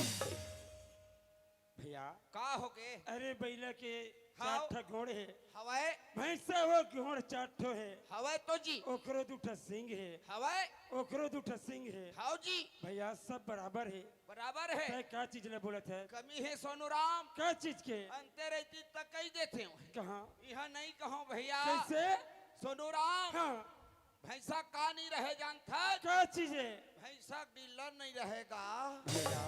भैया का होगे अरे बैला के हाँ। 4 घोड़े है हवाए भैंसा वो घोड़ 4 है हवाए तो जी ओकरो 2 सिंह है हवाए ओकरो 2 सिंह है हाउ जी भैया सब बराबर है बराबर है तय क्या चीज ले बोलत है कमी है सोनू राम क्या चीज के अंते रहती तक कही देते हो कहाँ यह नहीं कहो भैया कैसे सोनू राम हाँ भैंसा का नहीं रहे जानता क्या चीज है भैंसा डीलर नहीं रहेगा भैया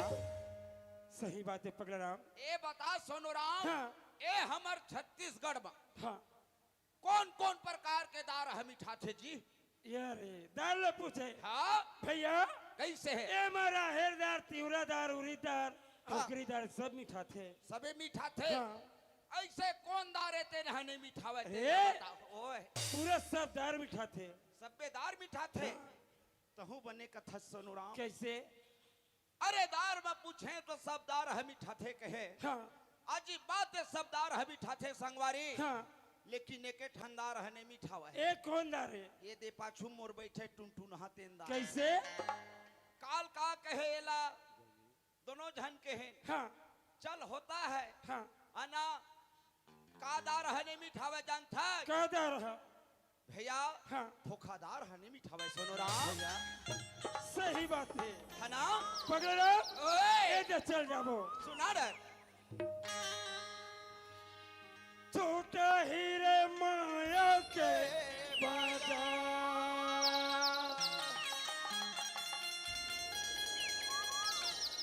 सही बात है पगला राम ए बता सोनू राम हाँ ए हमर छत्तीसगढ़ में हाँ कौन कौन प्रकार के दार हम मिठा थे जी यारे दाल पूछे हाँ भैया कैसे है ए मारा हेरदार तिवरादार उरीदार हाँ। ओकरीदार सब मीठा थे सबे मीठा थे हाँ ऐसे कौन दारे ते नहीं मिठावे थे ए? बताओ ओए पूरा सब दार मीठा थे सबे दार मीठा थे तहु बने कथा सोनू राम कैसे अरे दार में पूछे तो सब दार हम मीठा थे कहे हाँ अजी बात है सब दार हम मीठा थे संगवारी हाँ लेकिन एके ठंडार हने मीठावा है एक कौन दार है ये दे पाछू मोर बैठे टुनटुन हाथेंदा कैसे काल का कहे एला दोनों जन के हैं हाँ चल होता है हाँ अना कादार हने मिठावे जानता का दार है भैया हाँ धोखादार हने मिठावे सोनो राम सही बात है है ना पकड़ लो ओए ए चल जाबो सुना रे छोटा हीरे माया के बाजार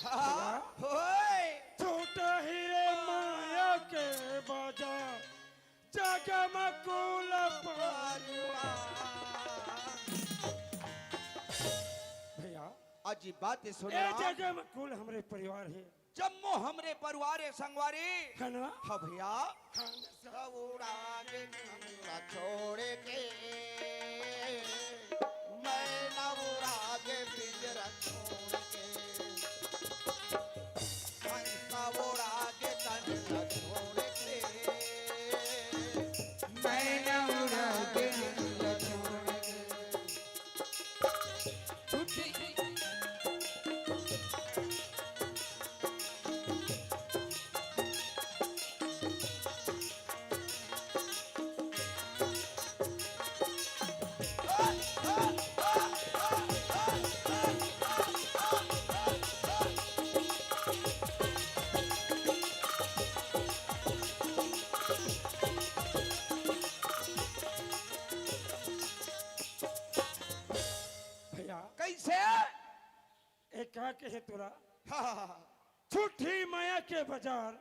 हाँ ओए छोटा हीरे माया के बाजार जगमकुल भैया अजी बात है सोनो ए राम जगमकुल हमरे परिवार है जम्मो हमरे परिवारे संगवारी है ना हाँ भैया हाँ सब उड़ागे हमरा छोड़ के मैं न उड़ागे पिंजरा छोड़ के मैं न उड़ागे तंजा छोड़ के का कहे तोरा हाँ, छुट्टी माया के बाजार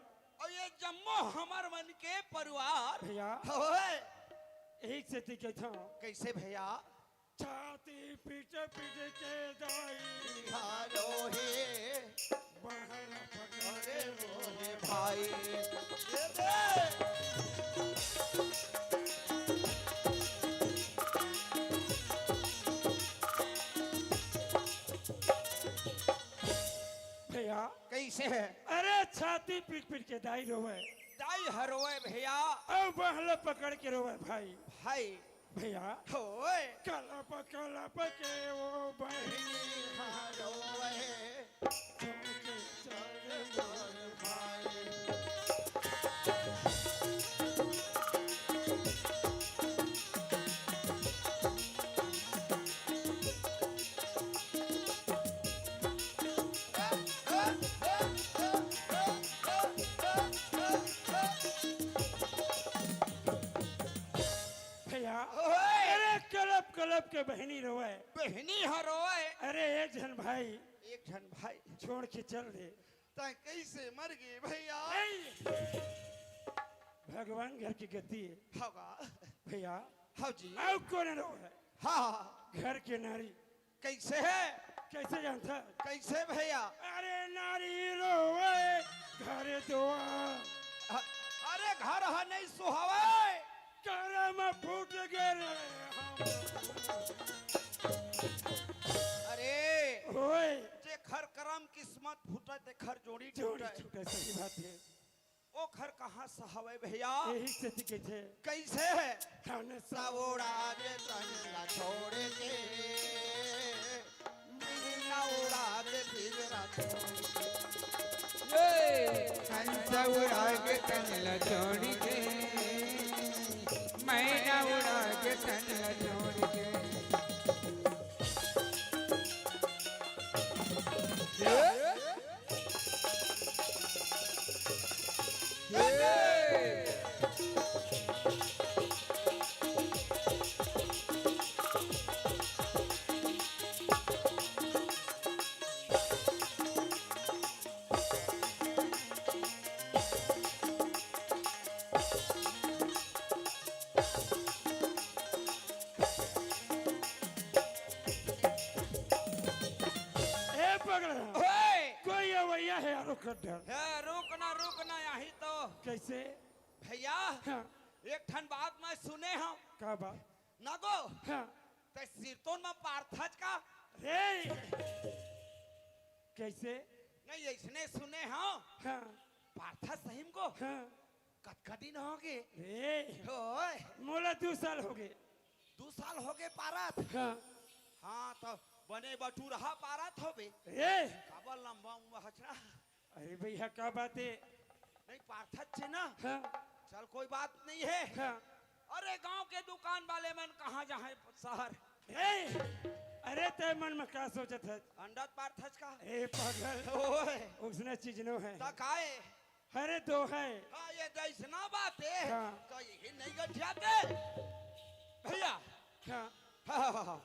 और ये जम्मो हमार मन के परिवार भैया होए। एक से ती कहता कैसे भैया छाती पीट पीट के दाई हारो हे बहन अरे पकड़े मोहे भाई ये दे। भैया कैसे है अरे छाती पीट पीट के दाई रोवे दाई हरोए भैया अब बहल पकड़ के रोवे भाई भाई भैया होए कलप के वो बहनी हरोए चौके चढ़े मोर भाई। भैया ओए अरे कलप कलप के बहनी रोवे बहनी हरोए अरे एक जन भाई एक जन भाई छोड़ के चल दे ता कैसे मर गए भैया भगवान घर की गति है होगा भैया हाँ जी अब कौन रोवे हाँ घर के नारी कैसे है कैसे जानता कैसे भैया अरे नारी रोवे घर दुआ अरे घर है नहीं सुहावे करम फूट गए अरे ओए जे खर करम किस्मत फूटे ते खर जोड़ी जोड़ी टूटे छूटे सही बात है ओ खर कहाँ सहावे भैया यही से दिखे थे कैसे है खाने सब सावोड़ा के तनला छोड़ के मीना उड़ा के पिजरा कंसा उड़ा के तनला छोड़ के मैना उड़ा के तनला छोड़ के ए पकड़ ओए कोई अवैया है यारो खड्डर है रुकना यही तो कैसे भैया हाँ एक ठन बात मैं सुने हम का बात ना गो हाँ ते सिरतोन में पार्थज का रे कैसे नहीं ऐसने सुने हाँ हाँ पार्थज सहीम को हाँ कटकटी न होगे रे ओए मोला 2 साल हो गए 2 साल हो गए पारत हाँ हाँ तो बने बटू रहा पारत हो बे रे काबल लंबा उम्र हचना अरे भैया क्या बात है नहीं पार्थज छे ना हाँ चल कोई बात नहीं है हाँ अरे गांव के दुकान वाले मन कहाँ जाए शहर ए अरे ते मन में क्या सोचत है अंडत पार्थज का ए पागल ओए उसने चीज नो है तकाए अरे 2 है हाँ ये दैसना बात है हाँ। तो यही नहीं गठियाते भैया हाँ हाँ हाँ हाँ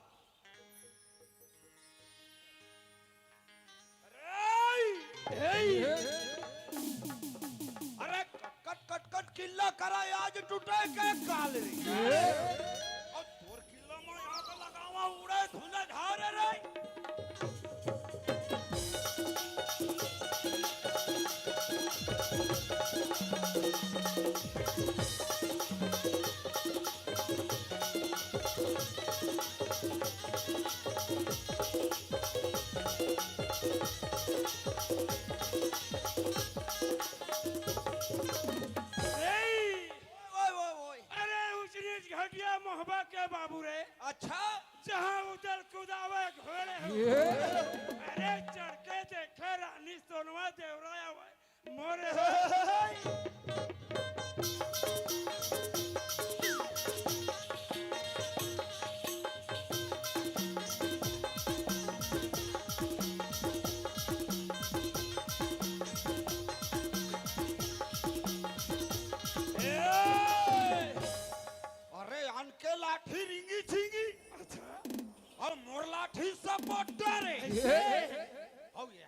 अरे कट कट कट किल्ला करा आज टूटे के काल रे और तोर किल्ला में आग लगावा उड़े धुना झारे रे घटिया मोहब्बा के बाबू रे अच्छा जहाँ उधर कुदावे घोड़े हो अरे चढ़ के देखे रानी सोनवा देवराया हुआ मोरे हो अरे अनके लाठी रिंगी झिंगी अच्छा और मोर लाठी सब पोटा रे ऐसे? और ये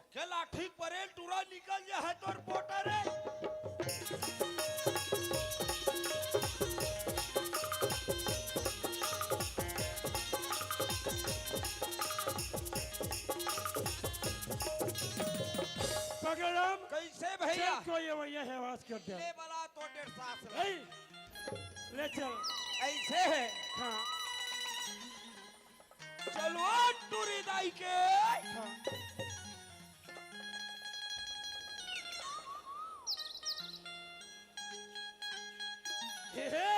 भैया चल कोई वही है आवाज कर दे ले बला तो 1.5 सास ए, ले चल ऐसे है हाँ चलो टूरी दाई के हाँ हे हे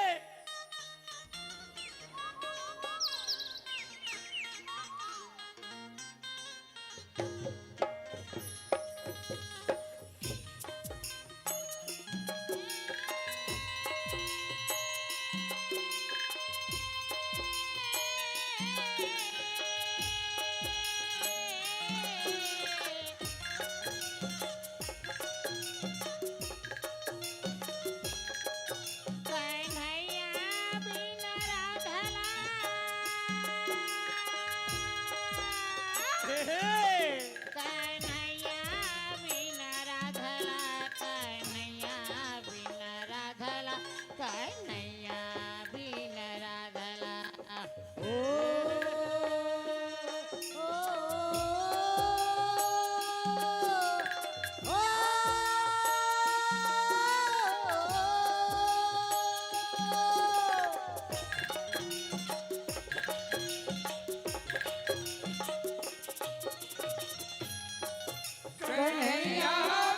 कन्हैया बिन राधला हे हे कन्हैया बिन राधला कन्हैया बिन राधला कन्हैया बिन राधला कन्हैया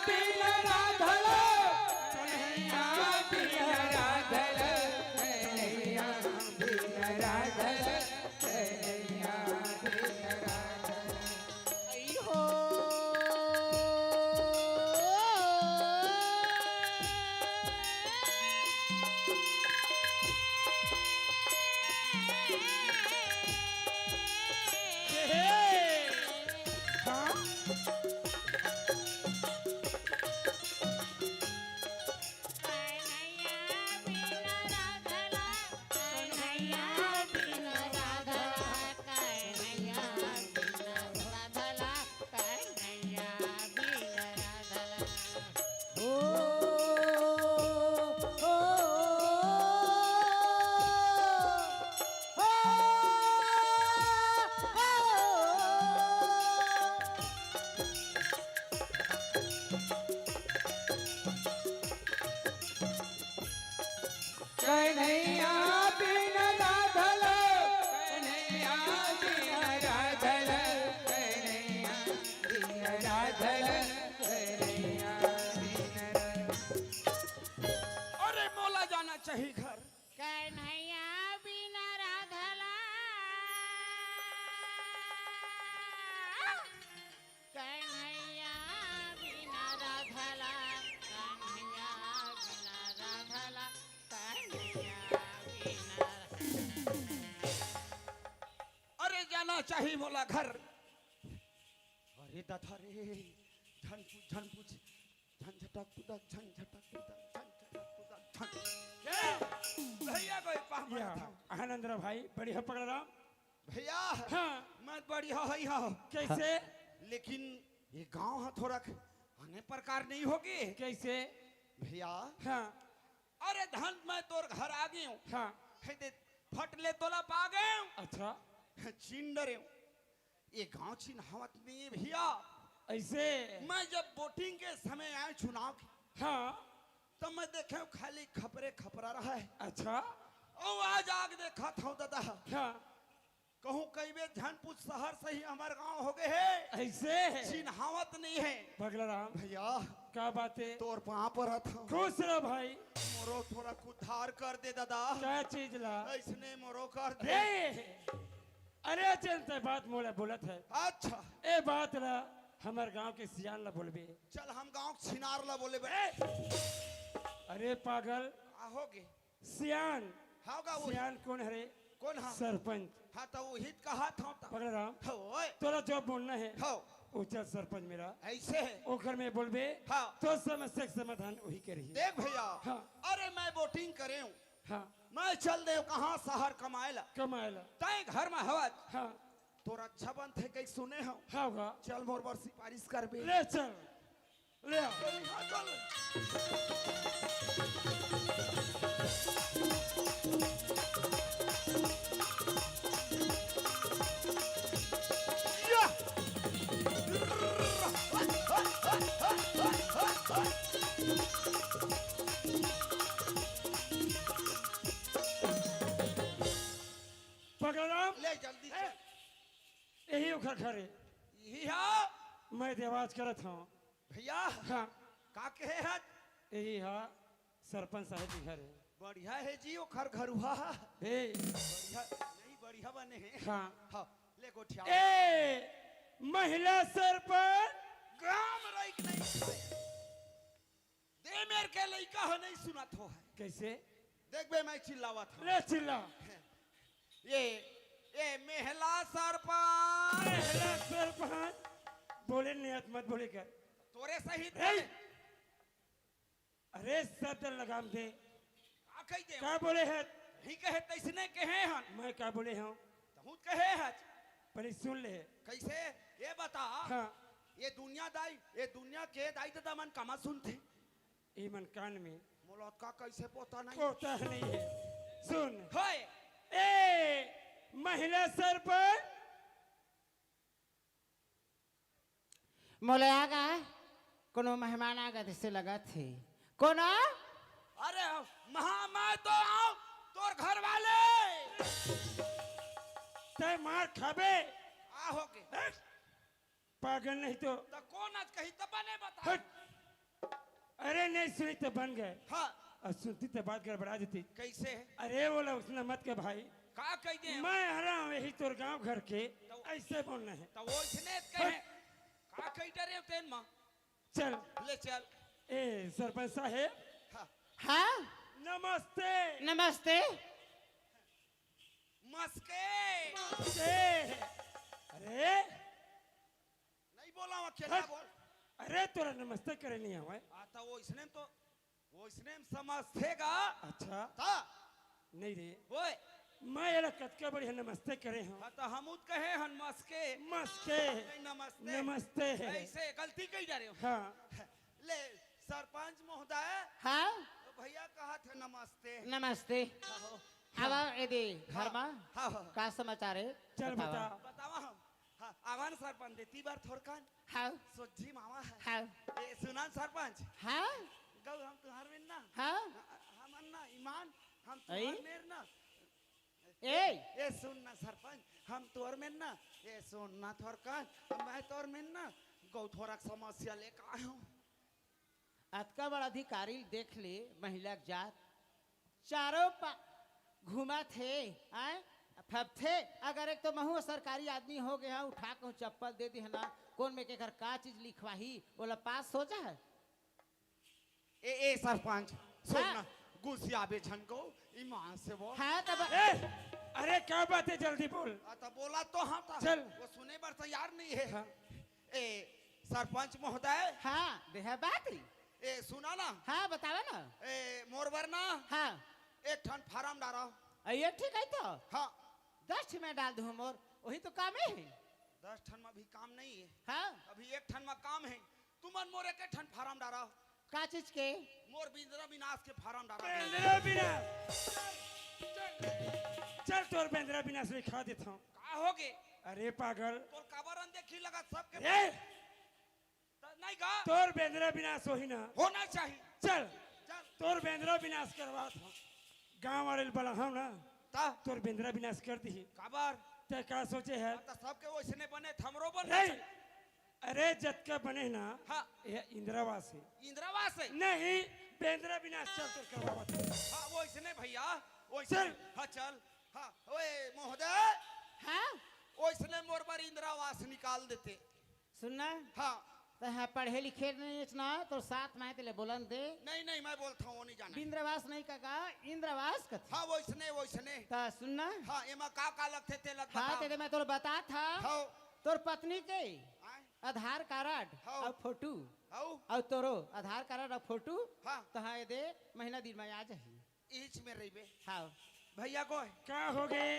बिन राधल कन्हैया बिन राधल कन्हैया बिन राधल कन्हैया बिन राधल हे हे हाँ कन्हैया बिन राधला कन्हैया बिन राधला कन्हैया बिन राधला कन्हैया बिन राधला कन्हैया बिन राधल कन्हैया बिन राधल कन्हैया बिन राधल कन्हैया बिन राधल अरे मोला जाना चाहिए घर कन्हैया बिन राधला कन्हैया बिन राधला कन्हैया बिन राधला कन्हैया बिन अरे जाना चाहिए मोला घर अरे दादा रे झन पूछ झन झटक कुदक झन झटक कुदक झन झटक कुदक झन भैया कोई पाम या आनंदरा भाई बढ़िया पकड़ रहा भैया हाँ मैं बढ़िया हई हो कैसे लेकिन ये गांव है थोड़ा अन्य प्रकार नहीं होगी कैसे भैया हाँ अरे धन मैं तोर घर आ गई हूँ हाँ है दे फट ले तोला पा गए हूँ अच्छा चीन डरे हूँ ये गांव चीन हवत नहीं है भैया ऐसे मैं जब वोटिंग के समय आए चुनाव के हाँ तब मैं देखे हूँ खाली खपरे खपरा रहा है अच्छा और आज आग देखा था दादा हाँ कहूँ कई बेर झनपुर शहर से ही हमारे गांव हो गए है ऐसे चिन्हावत नहीं है पगला राम भैया क्या बात है तोर पाँव पर था खुश रहो भाई मोरो थोड़ा उद्धार कर दे दादा क्या चीज ला ऐसने मोरो कर दे अरे अरे चलते बात मोला बोलत है अच्छा ए बात ला हमार गांव के सियान ला बोलबे चल हम गांव छिनार ला बोले बे अरे पागल होगे सियान होगा वो सियान कौन हरे कौन हाँ सरपंच हाँ तो वो हित कहा था पगला राम हो तोरा जो बोलना है हो ऊंचा सरपंच मेरा ऐसे है ओखर में बोलबे हाँ तो समस्या के समाधान वही करी देख भैया हाँ। अरे मैं वोटिंग करे हूँ हाँ मैं चल दे कहाँ शहर कमाएला कमाएला तय घर में हवा हाँ तोरा अच्छा बन थे कहीं सुने हो हाँ होगा चल मोर बार सिफारिश कर बे ले चल ले आओ हाँ, चल या! यही उखर खरे यही है मैं तो आवाज करत हूँ भैया हाँ का कहे है यही है सरपंच साहब के घर है बढ़िया है जी वो घर हुआ हे बढ़िया नहीं बढ़िया बने हैं हाँ हाँ ले गोठिया ए महिला सरपंच गांव में रही कि नहीं खाए दे मेर के लइका हो नहीं सुनत हो है कैसे देख बे मैं चिल्लावत हूँ ले चिल्ला ये महिला सरपंच महिला सरपंच बोले नियत मत बोले कर तोरे सहित ए! अरे शब्द लगाम दे का कह दे क्या बोले है नहीं कहे तैसने कहे हन मैं क्या बोले हूँ तहु कहे है पर सुन ले कैसे ये बता हाँ ये दुनिया के दाई दादा मन कमा सुनते ई मन कान में मोलत का कैसे पोता नहीं पोता नहीं है सुन होए ए महिला सरपंच मोले आगा कोनो मेहमान आगा से लगा थे कोनो अरे मैं तो आओ तोर घर वाले ते मार खाबे आ हो के पागल नहीं तो कौन आज कही तब ने बता हट अरे नहीं सुनी तो बन गए हाँ और सुनती तो बात गड़बड़ा देती कैसे अरे बोला उसने मत के भाई का कह दे मैं हरा हूँ यही तोर गांव घर के ऐसे बोलना है तो वो इसने कहे का कह डरे तेन मां चल ले चल ए सरपंच साहेब हाँ हाँ नमस्ते नमस्ते मस्के ए, अरे नहीं बोला हूं अकेला हट। बोल अरे तोरा नमस्ते करे नहीं हुआ आता वो इसने समझतेगा अच्छा था नहीं रे ओए मैं ये कतका बढ़िया नमस्ते करे हूँ हाँ तो हम उत कहे हन मस्के मस्के नहीं नमस्ते नमस्ते है ऐसे गलती कही जा रहे हो हाँ ले सरपंच महोदय हाँ तो भैया कहा थे नमस्ते नमस्ते हाँ, अब यदि घर में हाँ, हाँ। का समाचार है चल बतावा। बता बतावा हम हाँ आवान सरपंच देती बार थोड़कान हाँ सोझी मामा है हाँ ए सुनान सरपंच हाँ गौ हम तुम्हार में ना हाँ हम अन्ना ईमान हम आई? तुम्हार में ना ए ए सुन ना सरपंच हम तोर में ना ए सुन ना थोड़कान मैं तोर में ना गौ थोड़ा समस्या लेकर आया हूँ अतका बड़ा अधिकारी देख ले महिला के जात चारों घुमा थे आए फब थे अगर एक तो महू सरकारी आदमी हो गया उठा के चप्पल दे दी है ना कौन में के घर का चीज लिखवाही बोला पास हो जाए ए सरपंच सुन हाँ। ना गुस्सा बे छन को ईमान से बोल हाँ तब ए अरे क्या बात है जल्दी बोल तो बोला तो हाँ था चल। वो सुने पर तैयार नहीं है हाँ। ए सरपंच महोदय हाँ देह बात ए सुना ना हाँ बतावा ना ए मोरबर ना हाँ एक ठन फार्म डालो ये ठीक है तो हाँ 10 में डाल दूँ मोर वही तो काम है 10 ठन में भी काम नहीं है हाँ अभी एक ठन में काम है तुमन मोर एक ठन फार्म डालो का चीज के मोर बिंद्रा विनाश के फार्म डालो बेंद्रा बिना चल तोर बेंद्रा बिना से लिखा देता हूँ का होगे अरे पागल तोर काबर देखी लगा सबके ए नहीं का तोर बेंद्रा विनाश हो ही ना होना चाहिए चल चल तोर बेंद्रा विनाश करवा था गांव वाले बड़ा हम ना ता तोर बेंद्रा विनाश कर दी काबर ते का सोचे है तो सबके वैसने बने थमरो बन नहीं अरे जतका बने ना हाँ ये इंदिरावास है इंदिरावास है नहीं बेंद्रा विनाश चल तो करवा हाँ वैसने भैया चल। वैसने हाँ चल हाँ ओए महोदय हाँ वैसने मोर पर इंदिरावास निकाल देते सुनना हाँ तो हाँ पढ़े लिखे नहीं इतना तो साथ में तेले बोलन दे नहीं नहीं मैं बोलता हूँ वो नहीं जाना इंद्रवास नहीं का इंद्रवास का हाँ वैसने वैसने तो सुनना हाँ एमा का लगते थे लग हाँ तेरे मैं तो बता था हाँ तोर पत्नी के आए, आधार कार्ड हाँ। और फोटो आओ और तोरो आधार कार्ड और फोटो हाँ तो हाँ ये दे महीना दिन में आ जाही ईच में रही हाँ भैया को क्या हो गए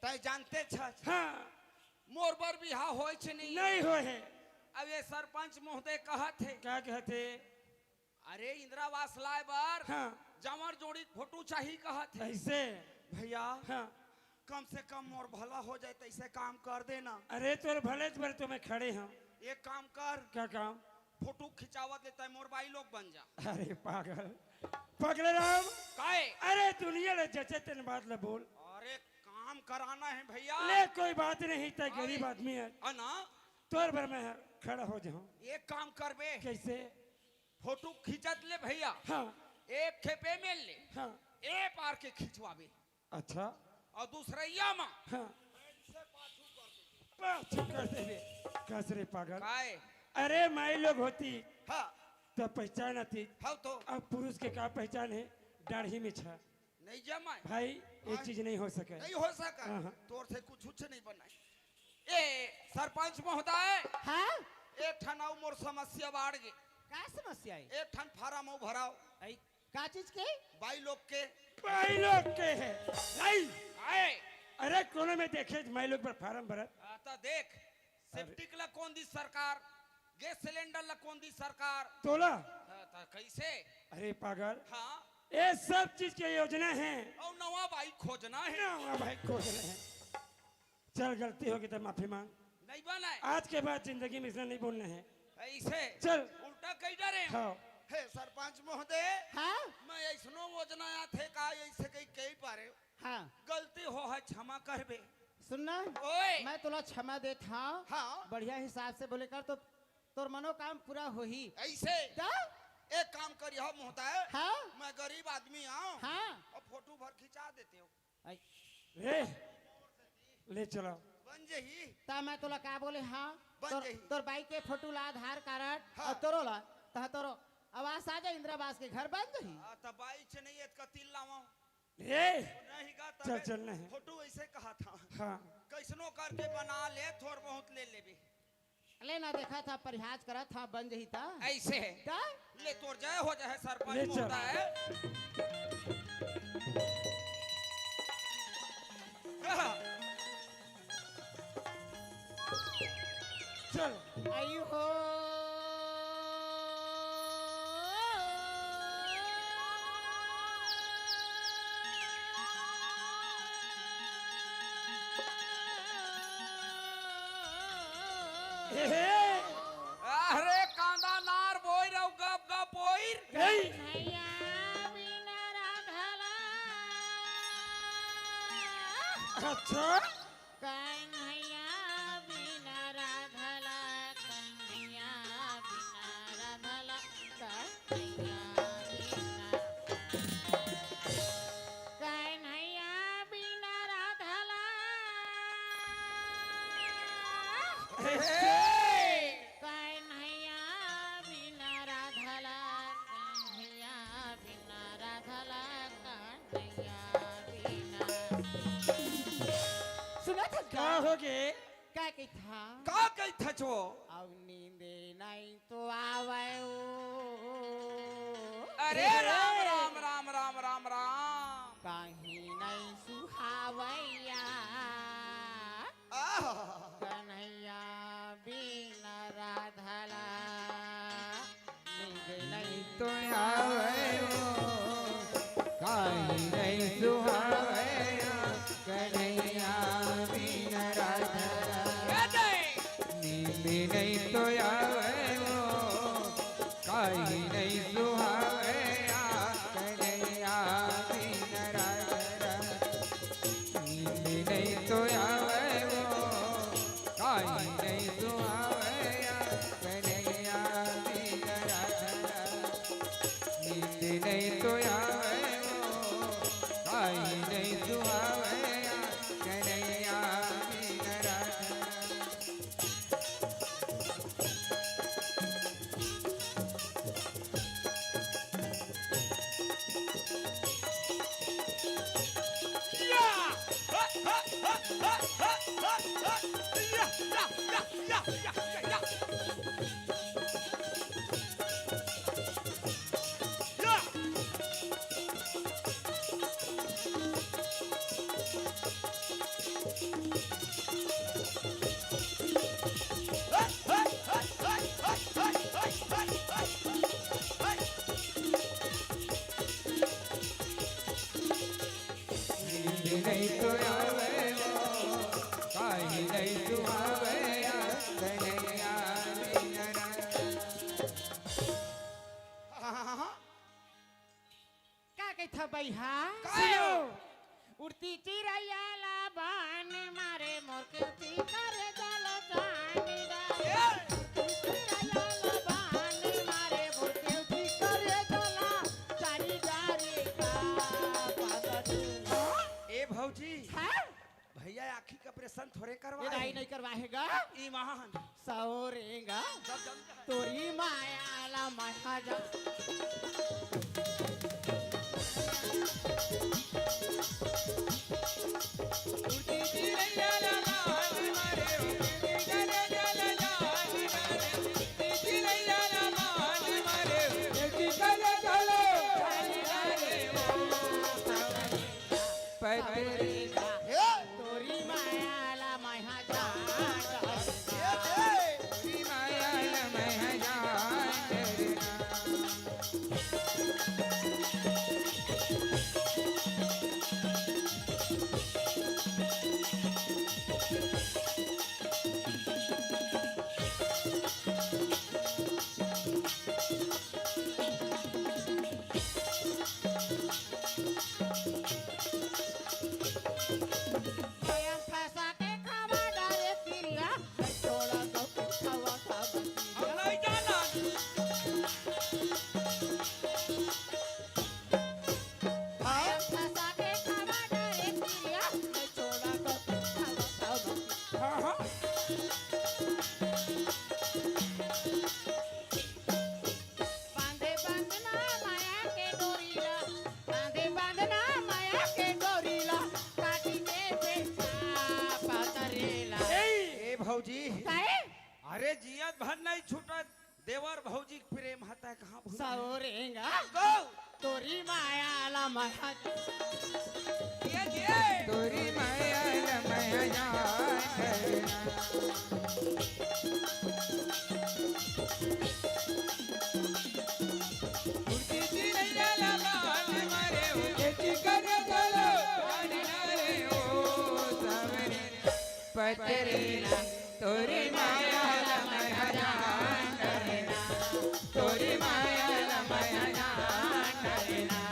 तय जानते छ हाँ मोर बर बिहा होय छ नहीं नहीं हो है अब ये सरपंच महोदय कहत है क्या कहते अरे इंदिरावास लाए बार हाँ जमर जोड़ी फोटो चाहिए कहत है ऐसे भैया हाँ कम से कम मोर भला हो जाए तो ऐसे काम कर देना अरे तोर भले पर तो मैं खड़े हैं एक काम कर क्या काम फोटो खिंचावत लेता है मोर भाई लोग बन जा अरे पागल पगले राम काहे अरे दुनिया ले जचे तेन बात ले बोल अरे काम कराना है भैया। ले कोई बात नहीं, तो गरीब आदमी है ना तोर पर मैं खड़ा हो जाऊं। एक काम कर बे, कैसे? फोटो खींचत ले भैया, हाँ एक खेपे में ले, हाँ ए पार के खिंचवाबे अच्छा और दूसरा माँ हाँ पाछू कर देवे। कसरे पागल, काए अरे माई लोग होती हाँ तो पहचान आती। हाँ तो अब पुरुष के क्या पहचान है? दाढ़ी में छा नहीं जमा भाई, एक चीज नहीं हो सके। नहीं हो सका, हाँ, हाँ। तोर से कुछ नहीं बनाए। ए सरपंच महोदय, हाँ एक ठन आउ मोर समस्या बाढ़ गे, का समस्या है? एक ठन फार्म आउ भराओ का चीज के? बाई लोग के। भाई लोग के है नहीं? आए अरे कोने में देखे माई लोग पर फार्म भरत। आता देख, सेप्टिक ला कौन दी सरकार, गैस सिलेंडर ला कौन दी सरकार, तोला ता कैसे? अरे पागल, हाँ ये सब चीज की योजना है। और नवा बाई खोजना है। ना भाई खोज रहे हैं। चल गलती होगी तो माफी मांग। नहीं बनाए आज के बाद जिंदगी में इतना नहीं बोलना है। ऐसे चल उल्टा कई डरे हाँ हे सरपंच महोदय, हाँ मैं ऐसनो योजना थे का ऐसे कई कई पारे हाँ गलती हो है क्षमा करबे। सुनना, ओए मैं तुला क्षमा देता हूँ। हाँ बढ़िया हिसाब से बोले कर तो तोर मनोकाम पूरा हो ही। ऐसे का? एक काम करिए महोदय, हाँ मैं गरीब आदमी आऊं हाँ और फोटो भर खिंचा देते हो रे ले चलो। बन जही। ता मैं तुला का बोले हाँ बन तोर, जाही। तोर बाइक के फोटो ला, आधार कार्ड हाँ। और तोरो ला, ता तोरो आवास आ जाए, इंदिरावास के घर बन जाही। तब बाई से नहीं एक कतील लाऊं ए नहीं का चल चलना है। फोटो ऐसे कहा था हाँ कैसनो करके बना ले, थोड़ बहुत ले लेबे। ले ना देखा था, परिहाज करा था, बन जही था। ऐसे का? ले तोड़ जाए हो जाए ले सरपंच चल। महोदय। चल आयु हो अरे कांदा नार बोई रहो गप गप बोई। नहीं भैया बिना राधला अच्छा कन्हैया बिना राधला, कन्हैया बिना राधला, कन्हैया बिना राधला, कन्हैया बिना राधला, कन्हैया बिना राधला, कन्हैया बिना। सुना था क्या हो गए? क्या की था? का कही था जो अब नींदे नहीं तो आवे ओ। अरे राम राम राम राम राम राम। कहीं नहीं सुहावैया, कन्हैया बिना राधला, नींद नहीं तो आवे हो काहे नहीं सुहावे कन्हैया बिना राधला, नींद नहीं तो आवे हो काहे नहीं सुहावे कन्हैया बिना राधला, नींद नहीं तो आवे हो काहे नहीं सुहावे कन्हैया बिना राधला, नींद नहीं तो आवे हो काहे नहीं सुहावे कन्हैया बिना राधला। नींद नहीं तो आवे हो काहे नहीं सुहावे कन्हैया बिना राधला। क्या कहता भैया? कायो? उड़ती चिड़ैया ला बान मारे मोर के ती करे जल जानी रा तेरा बान मारे मोर के ती करे जल जानी रे का पागल ए भौजी है भैया आँखी का ऑपरेशन थोड़े ये करवा दाई नहीं करवाएगा ई महान सौरेगा सब जानता है तोरी माया ला महाजा तोरी माया ला महाजा स्वयं फंसा के खावा डाले पिरिया छोड़ा तो खावा खावा हम नहीं जाना स्वयं फंसा के खावा डाले पिरिया छोड़ा तो खावा खावा हाँ हाँ बांधे बांधना माया के डोरीला बांधे बांधना माया के डोरीला काटी के बेचा पातरेला ए भौजी काहे अरे जियत भर नहीं छूटत देवर भौजी के प्रेम हता है कहाँ भूल सौरेगा गो तोरी माया ला माया तोरी माया लमया जान पतरेला तोरी माया लमया जान तोरी माया लमया जान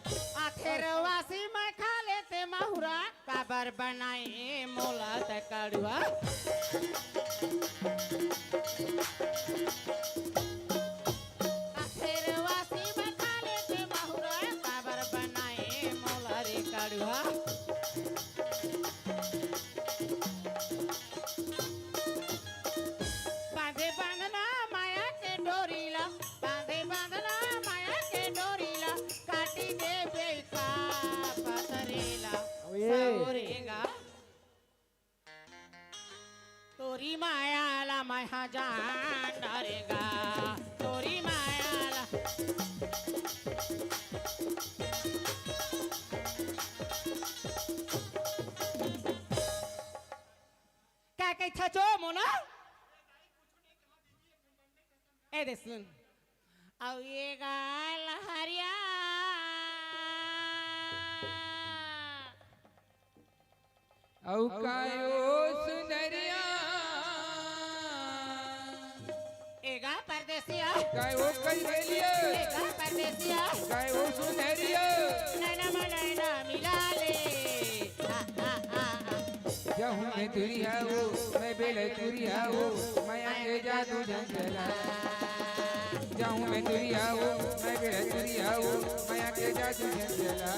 आथेरवासी में खा लेते माहुरा काबर बनाए मोला तकड़ुआ आथेरवासी में खा लेते माहुरा काबर बनाए मोला रे कड़ुआ बांधे बांधना माया के डोरीला बांधे बांधना माया के डोरीला काटी दे बेका पतरेला सौरेगा तोरी माया ला माया जान डरेगा तोरी माया ला क्या कही था जो मोना ए दे सुन अब ये गाल हरिया औ कायो सुनरिया एगा परदेसिया काय ओ कलबेलिया एगा परदेसिया काय ओ सुनरिया नैना मनैना मिला ले जहूं मैं तुरिया हो मैं बेले तुरिया हो माया के जादू जंगला जाऊं मैं तुरिया हो मैं बेले तुरिया हो माया के जादू जंगला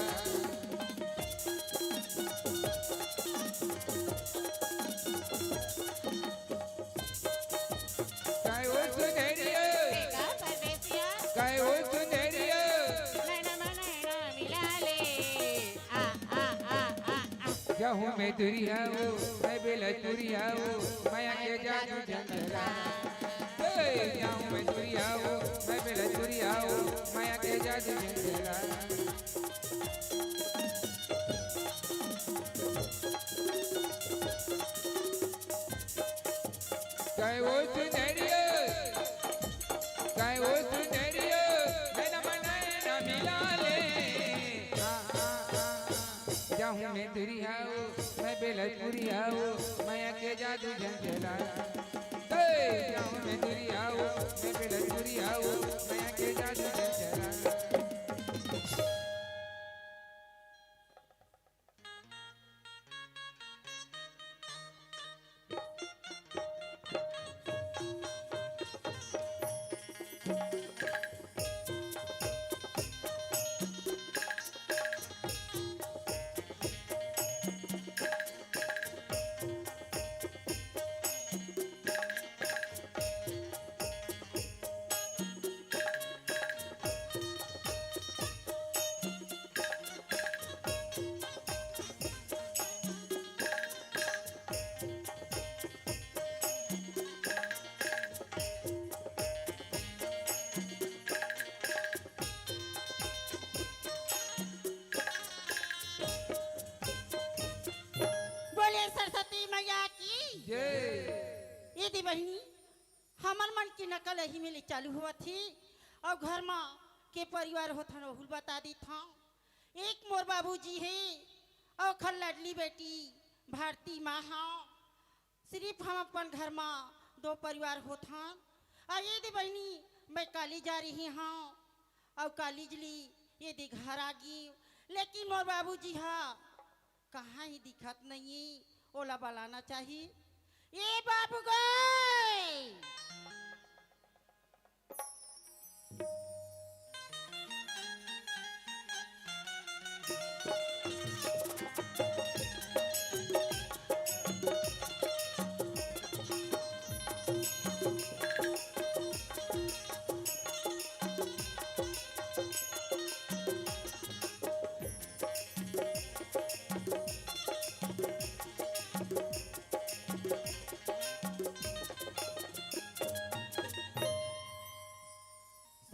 काय ओ सुनरिया एगा परदेसिया काय ओ सुनरिया नैना मनैना मिला ले जहूं मैं तुरिया हो मैं बेले तुरिया हो माया के जादू जंगला जाऊं मैं तुरिया हो मैं बेले तुरिया हो माया के जादू जंगला काय ओ सुनरिया काय ओ सुनरिया गुरियाओ माया के जादू झंझला जाऊं मैं गुरियाओ मैं मिलन गुरियाओ माया के जादू झंझला बोले सरस्वती मैया की जय ये दी बहनी हमर मन की नकल यही में चालू हुआ थी और घर में के परिवार होता हुल बता दी था एक मोर बाबूजी है और खल लडली बेटी भारती माँ हाँ सिर्फ हम अपन घर में दो परिवार होता और ये दी बहनी मैं कॉलेज जा रही हाँ और कॉलेज ली ये दी घर आ गई लेकिन मोर बाबूजी हाँ कहाँ ही दिखत नहीं ओला बलाना चाहिए ये बाबू गए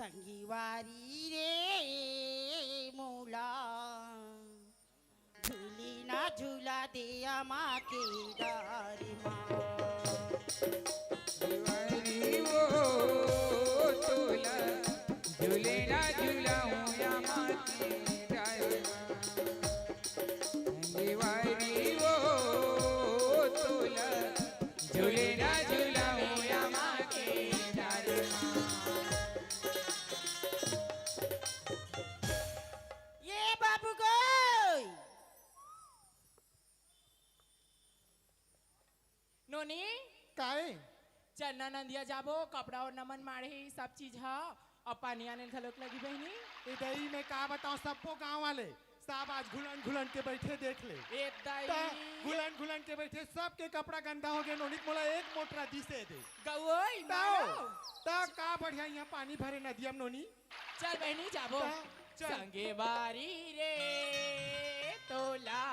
संगीवारी रे मूला झूली ना झूला दिया माँ के दारी माँ दीवारी वो तोला झूले ना झूलाऊं या माती डाल दीवारी वो तोला झूले ना झूलाऊं या माती डाल ये बाबू गई नोनी काहे चन्ना नंदिया जाबो कपड़ा और नमन मारे सब चीज हा और पानी आने घलोक लगी बहनी इधर मैं का बताऊं सबको गांव वाले सब आज घुलन घुलन के बैठे देख ले एक दाई घुलन घुलन के बैठे सबके कपड़ा गंदा हो गए नोनिक मोला एक मोटरा दिसे दे गवई ताओ मारो ता का बढ़िया यहाँ पानी भरे नदियम नोनी चल बहनी जाबो चल। संगे बारी रे तोला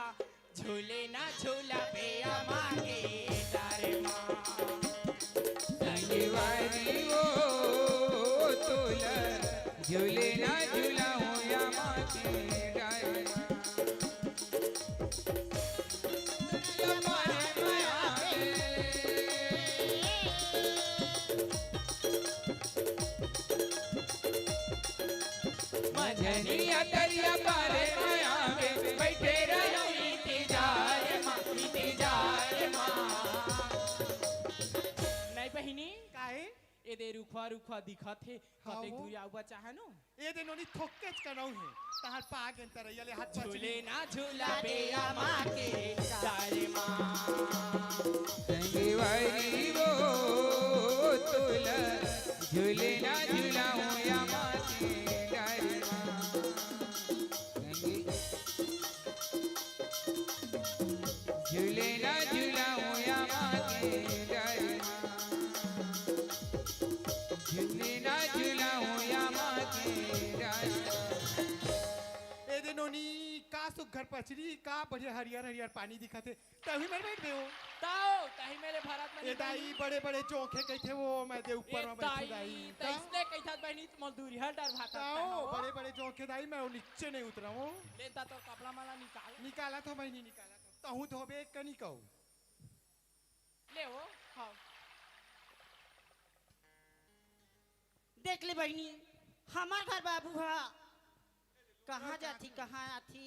झूले ना झूला पे मांगे तारे माँ दीवारी वो तोला झूले ना झूलाऊं या माती डाल मझनिया दरिया पारे माया में बैठे रहो इंतजार माँ नहीं बहनी काहे ए दे रुखवा रुखवा दिखत है हाँ कतेक वो। दूर आउबा चाहनो ये दे नोनी थोके कनौ है तहार पाग अंतर यले हाथ झूले ना झूला पे माँ के तारे माँ संगीवारी वो तोला झूले ना झूलाऊं या माती डाल झूले ना झूलाऊं या माती डाल झूले ना झूलाऊं या माती डाल ए दे नोनी का सुघर पचरी का बढ़िया हरियर हरियर पानी दिखत है तभी मैं बैठ गयो ताओ ताही मेरे भारत में ए दाई बड़े बड़े चौखे कैथे वो मैं दे ऊपर में बैठी दाई तैसने कैथत बहनी मजदूरी हर डर भाता ताओ बड़े बड़े चौखे दाई मैं वो नीचे नहीं उतरा हूँ लेता तो कपड़ा माला निकाल निकाला तो मैं नहीं निकाला तो तहु धोबे कनी कहू ले वो हाँ देख ले बहनी हमार घर बाबू हा कहाँ जाती कहाँ आती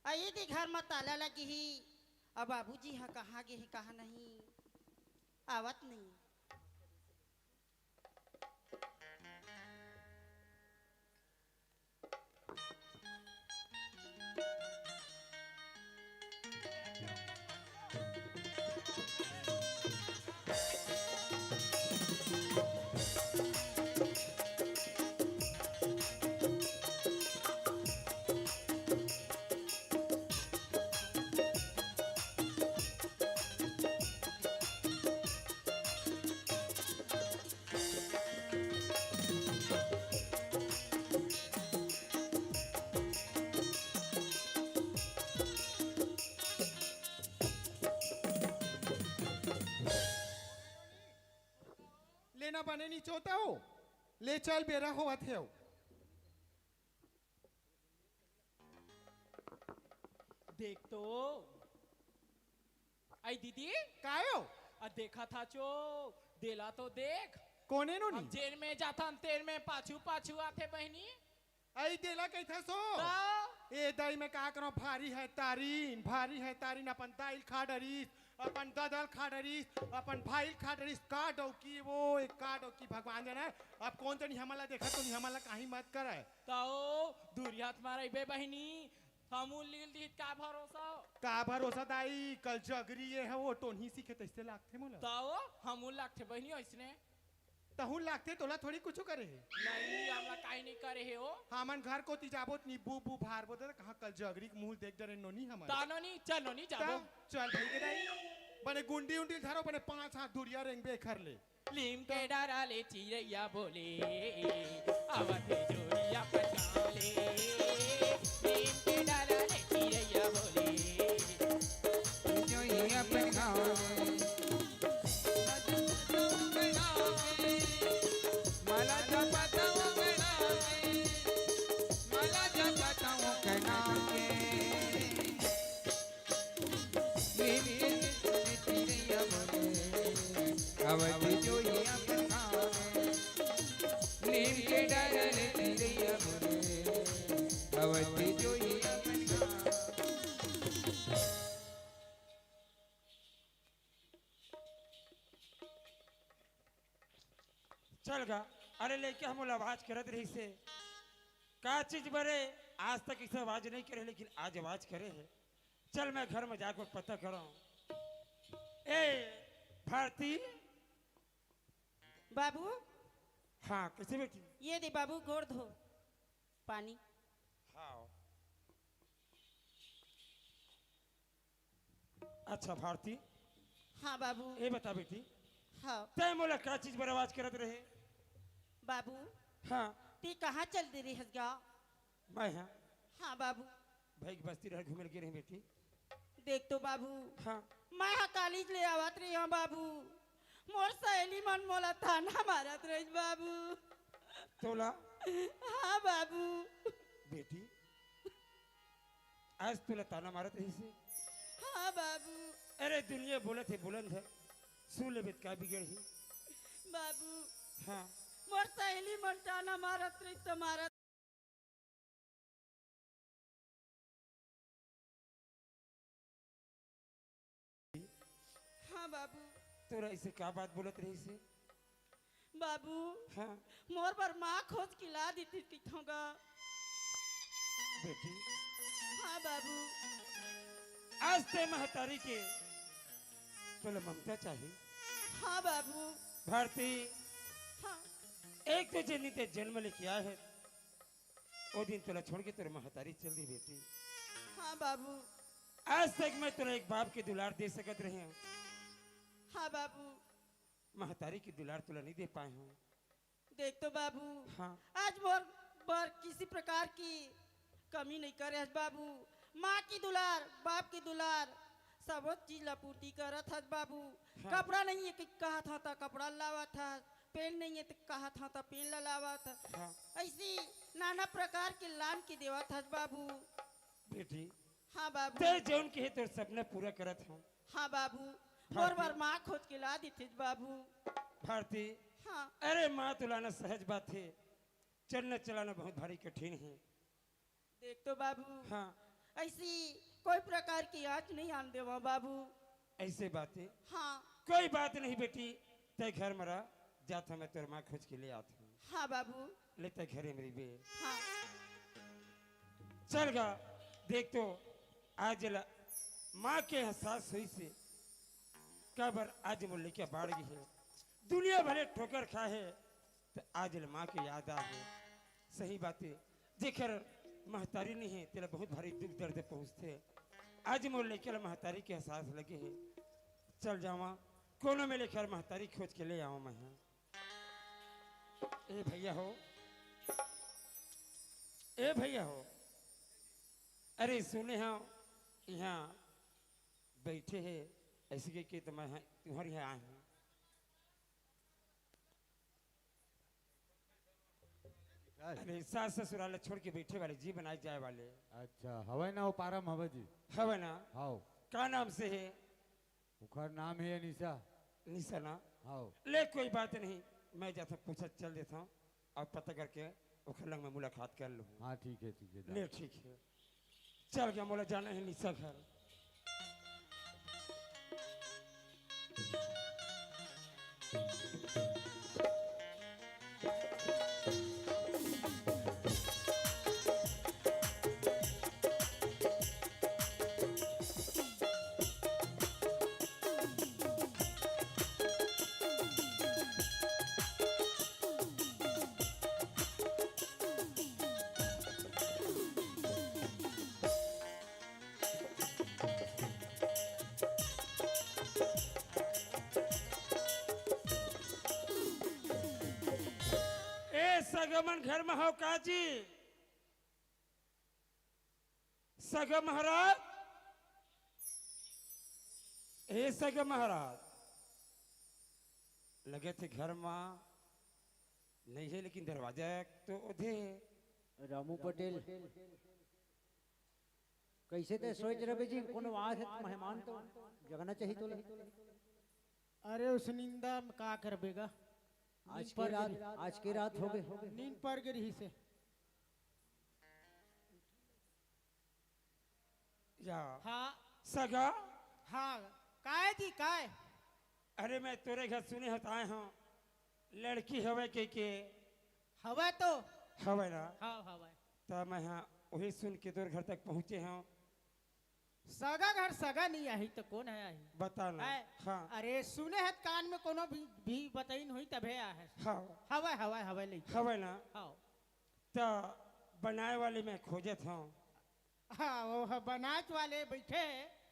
आई थी घर में ताला लगी ही अब बाबूजी हाँ कहाँ गए हैं कहाँ नहीं आवत नहीं। लेना बने नहीं चाहता हो ले चल बेरा हुआ थे। देख तो आई दीदी कायो देखा था चो देला तो देख कोने नो हम नहीं जेल में जाता हम तेल में पाछू पाछू आते बहनी आई देला कही था सो ए दाई में का करो भारी है तारीन अपन दाइल खा डरीस अपन ददल खा डरीस अपन भाई खा डरीस का डौकी वो एक का डौकी भगवान जाने अब कौन तो नहीं हमारा देखा तो नहीं हमारा कहीं मत करे ताओ दूरी हाथ मारे बे बहनी हमू लील दी का भरोसा दाई कल जगरी है वो टोनी सीखे तैसे लागते मोला ताओ हमू लागते बहनी ऐसने तहु लागते तोला थोड़ी कुछ करे है नहीं हमरा काई नहीं करे है हो हमन घर को तिजाबोत नी बू बू भार बोते कहां कल जगरी के मुंह देख डरे नोनी हमन तानो नहीं चलो नहीं जाबो चल भाई के दाई बने गुंडी उंडी धरो बने 5 हाथ दूरिया रेंग बे कर ले लीम के डारा ले चिड़ैया बोले आवते जोड़िया पछाले लीम के डारा ले चिड़ैया बोले जो ये अपन गाँव माला जपताओ गणा के अवधि जो ये अपन गाँव नीम के डाल चिड़ैया बोले अवधि जो ये अपन गाँव। चल गा अरे लेके हम आवाज करत रही से का चीज बरे आज तक इसे आवाज नहीं करे लेकिन आज आवाज करे है। चल मैं घर में जाकर पता करूं। ए भारती बाबू हाँ कैसे बेटी ये दे बाबू गोड़ धो पानी। हाँ अच्छा भारती हाँ बाबू ये बता बेटी हाँ तय मोला क्या चीज पर आवाज करत रहे। बाबू हाँ ती कहाँ चल दे रही हसगा। मैं हाँ हाँ बाबू भाई की बस्ती रह घूमे लगे रहे बेटी। देख तो बाबू हाँ मैं हाँ कॉलेज ले आवत रही हूँ बाबू मोर सहेली मन मोला थाना मारत रही बाबू। तोला हाँ बाबू बेटी आज तोला ताना मारत रही से। हाँ बाबू अरे दुनिया बोलत है बुलंद है सुन ले बेट का बिगड़ ही। बाबू हाँ मोर सहेली मन ताना मारत रही तो मारत। हाँ बाबू तोरा इसे क्या बात बोलत रही से। बाबू हाँ मोर पर माँ खोज खिला दी थी तिथोगा। बेटी हाँ बाबू आज ते महतारी के तोला ममता चाहिए। हाँ बाबू भारती हाँ एक तो जनी ते जन्म लेके आया है वो दिन तोला छोड़ के तोरा महतारी चल दी बेटी। हाँ बाबू आज तक मैं तोरा एक बाप के दुलार दे सकत रहे हूँ। हाँ बाबू महतारी की दुलार तोला नहीं दे पाए हूँ। देख तो बाबू हाँ आज मोर पर किसी प्रकार की कमी नहीं करे हस बाबू। माँ की दुलार बाप की दुलार सब चीज ला पूर्ति करत हस बाबू। हाँ। कपड़ा नहीं है कि कहा था तो कपड़ा लावा था पेन नहीं है तो कहा था तो पेन ला लावा था। हाँ ऐसी नाना प्रकार के लान की देवा था बाबू। बेटी हाँ बाबू ते जौन के है तोर सपना पूरा करत हूँ। हाँ बाबू मोर भारती। बार माँ खोज के ला दी थी बाबू। भारती हाँ अरे माँ तुलाना सहज बात है चलना चलाना बहुत भारी कठिन है। देख तो बाबू हाँ ऐसी कोई प्रकार की आँच नहीं आन देवा बाबू। ऐसे बातें हाँ कोई बात नहीं बेटी, ते घर में रह, जाता मैं तेरे माँ खोज के ले आता हूँ। हाँ बाबू। लेते घरे मेरी बे। हाँ चल गा देख तो आज माँ के एहसास हुई से कबर आज मुल्ले क्या बाढ़ गई है, दुनिया भले ठोकर खा है तो आज माँ की याद आ है। सही बातें जेकर महतारी नहीं है तेरा बहुत भारी दुख दर्द पहुँचते, आज मुल्ले के महतारी के एहसास लगे है। चल जावा कोनो में लेकर महतारी खोज के ले आऊँ मैं। ए भैया हो, ए भैया हो, अरे सुने हाँ यहाँ बैठे है ऐसे के तो मैं तुम्हारे यहाँ आया हूँ। अरे सास ससुराल छोड़ के बैठे वाले जी बनाए जाए वाले। अच्छा हवे ना वो पारम हवे जी। हवे ना, हाओ का नाम से है? उखर नाम है अनीसा। निशा ना, हाओ ले कोई बात नहीं, मैं जाता पूछा चल देता हूँ और पता करके उखर लंग में मुलाकात कर लूँ। हाँ ठीक है ठीक है। ले ठीक है, चल गया मोला जाना है निशा घर। सगमन घर में हो काजी? सग महाराज, हे सग महाराज, लगे थे घर में नहीं है लेकिन दरवाजा तो उधे है। रामू पटेल कैसे ते सोच रहे जी कोनो आज है मेहमान तो जगना चाहिए तो अरे उस निंदा में का करबेगा, आज की रात हो गए नींद पर गिरी से। या हाँ सगा, हाँ काय जी काय? अरे मैं तोरे घर सुने हताए हूँ लड़की हवे के हवा तो हवे ना, हाँ हवा तो मैं यहाँ वही सुन के तोर घर तक पहुँचे हूँ। सगा घर सगा नहीं आई तो कौन है आई? बता ना। है? हाँ अरे सुने है कान में कोनो भी बताइन हुई तबे आ है। हाँ हवा हवा हवा ले हवे ना, हाँ तो बनाए वाले मैं खोजत हूँ। हाँ वो बनाच वाले बैठे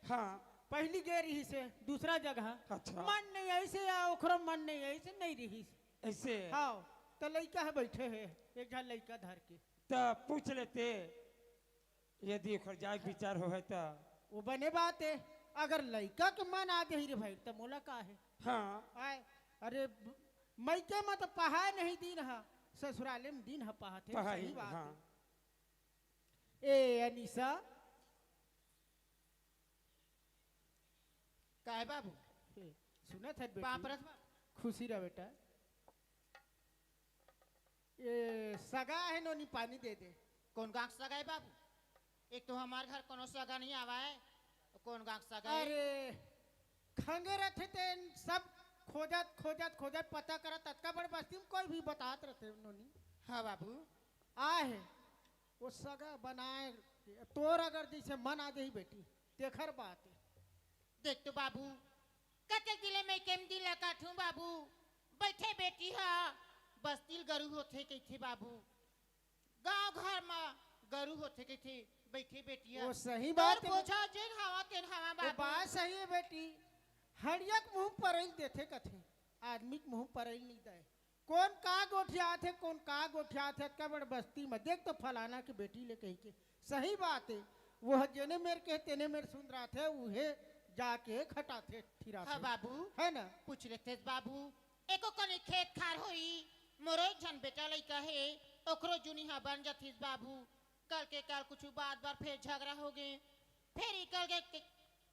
हाँ पहली गे रही से दूसरा जगह अच्छा। मन नहीं ऐसे या ओखरो मन नहीं ऐसे नहीं रही ऐसे हाँ तो लड़का है बैठे है एक झन लड़का धर के तो पूछ लेते यदि ओकर जाए विचार हो है तो। वो बने बात है अगर लड़का के मन आ गई रे भाई तो मोला का है। हाँ आए अरे मैके में तो पहा नहीं दिन है ससुराले में दिन है पहाते पहाई सही बात हाँ। है। ए अनीसा काय बाबू सुना था पापरस खुशी रहा बेटा ये सगा है नोनी पानी दे दे। कौन गांक सगा है बाबू? एक तो हमारे घर कोनो सगा नहीं आवा है, कौन गांक सगा है? अरे खंगे रहते थे सब खोजत खोजत खोजत पता करा तत्का बड़ बस्ती में कोई भी बतात रहते नोनी। हाँ बाबू आहे वो सगा बनाए तोर अगर जैसे मन आ जाही बेटी तेखर बात है। देख तो बाबू कते दिले में केम दिल काठू बाबू बैठे बेटी हा बस्तिल गरु होथे कइथे बाबू गांव घर में गरु होथे कइथे बैठे बेटी हा वो सही बात है। पूछा जेन हवा तेन हवा वो बाबू। बात सही है बेटी हड़ियक मुंह परैल देथे कथे आदमी के मुंह परैल नहीं दे। कौन का गोठिया थे कौन का गोठिया थे कबड़ बस्ती में देख तो फलाना की बेटी ले कही के सही बात है। वो जेने मेर के तेने मेर सुन रहा थे उहे जाके खटा थे फिरा हाँ बाबू है ना। पूछ लेते बाबू एको कने खेत खार होई मोरो एक झन बेटा लइका है ओकरो जुनी हा बन जाथिस बाबू। कल के कल कुछ बात बार फिर झगड़ा हो गए फिर निकल गए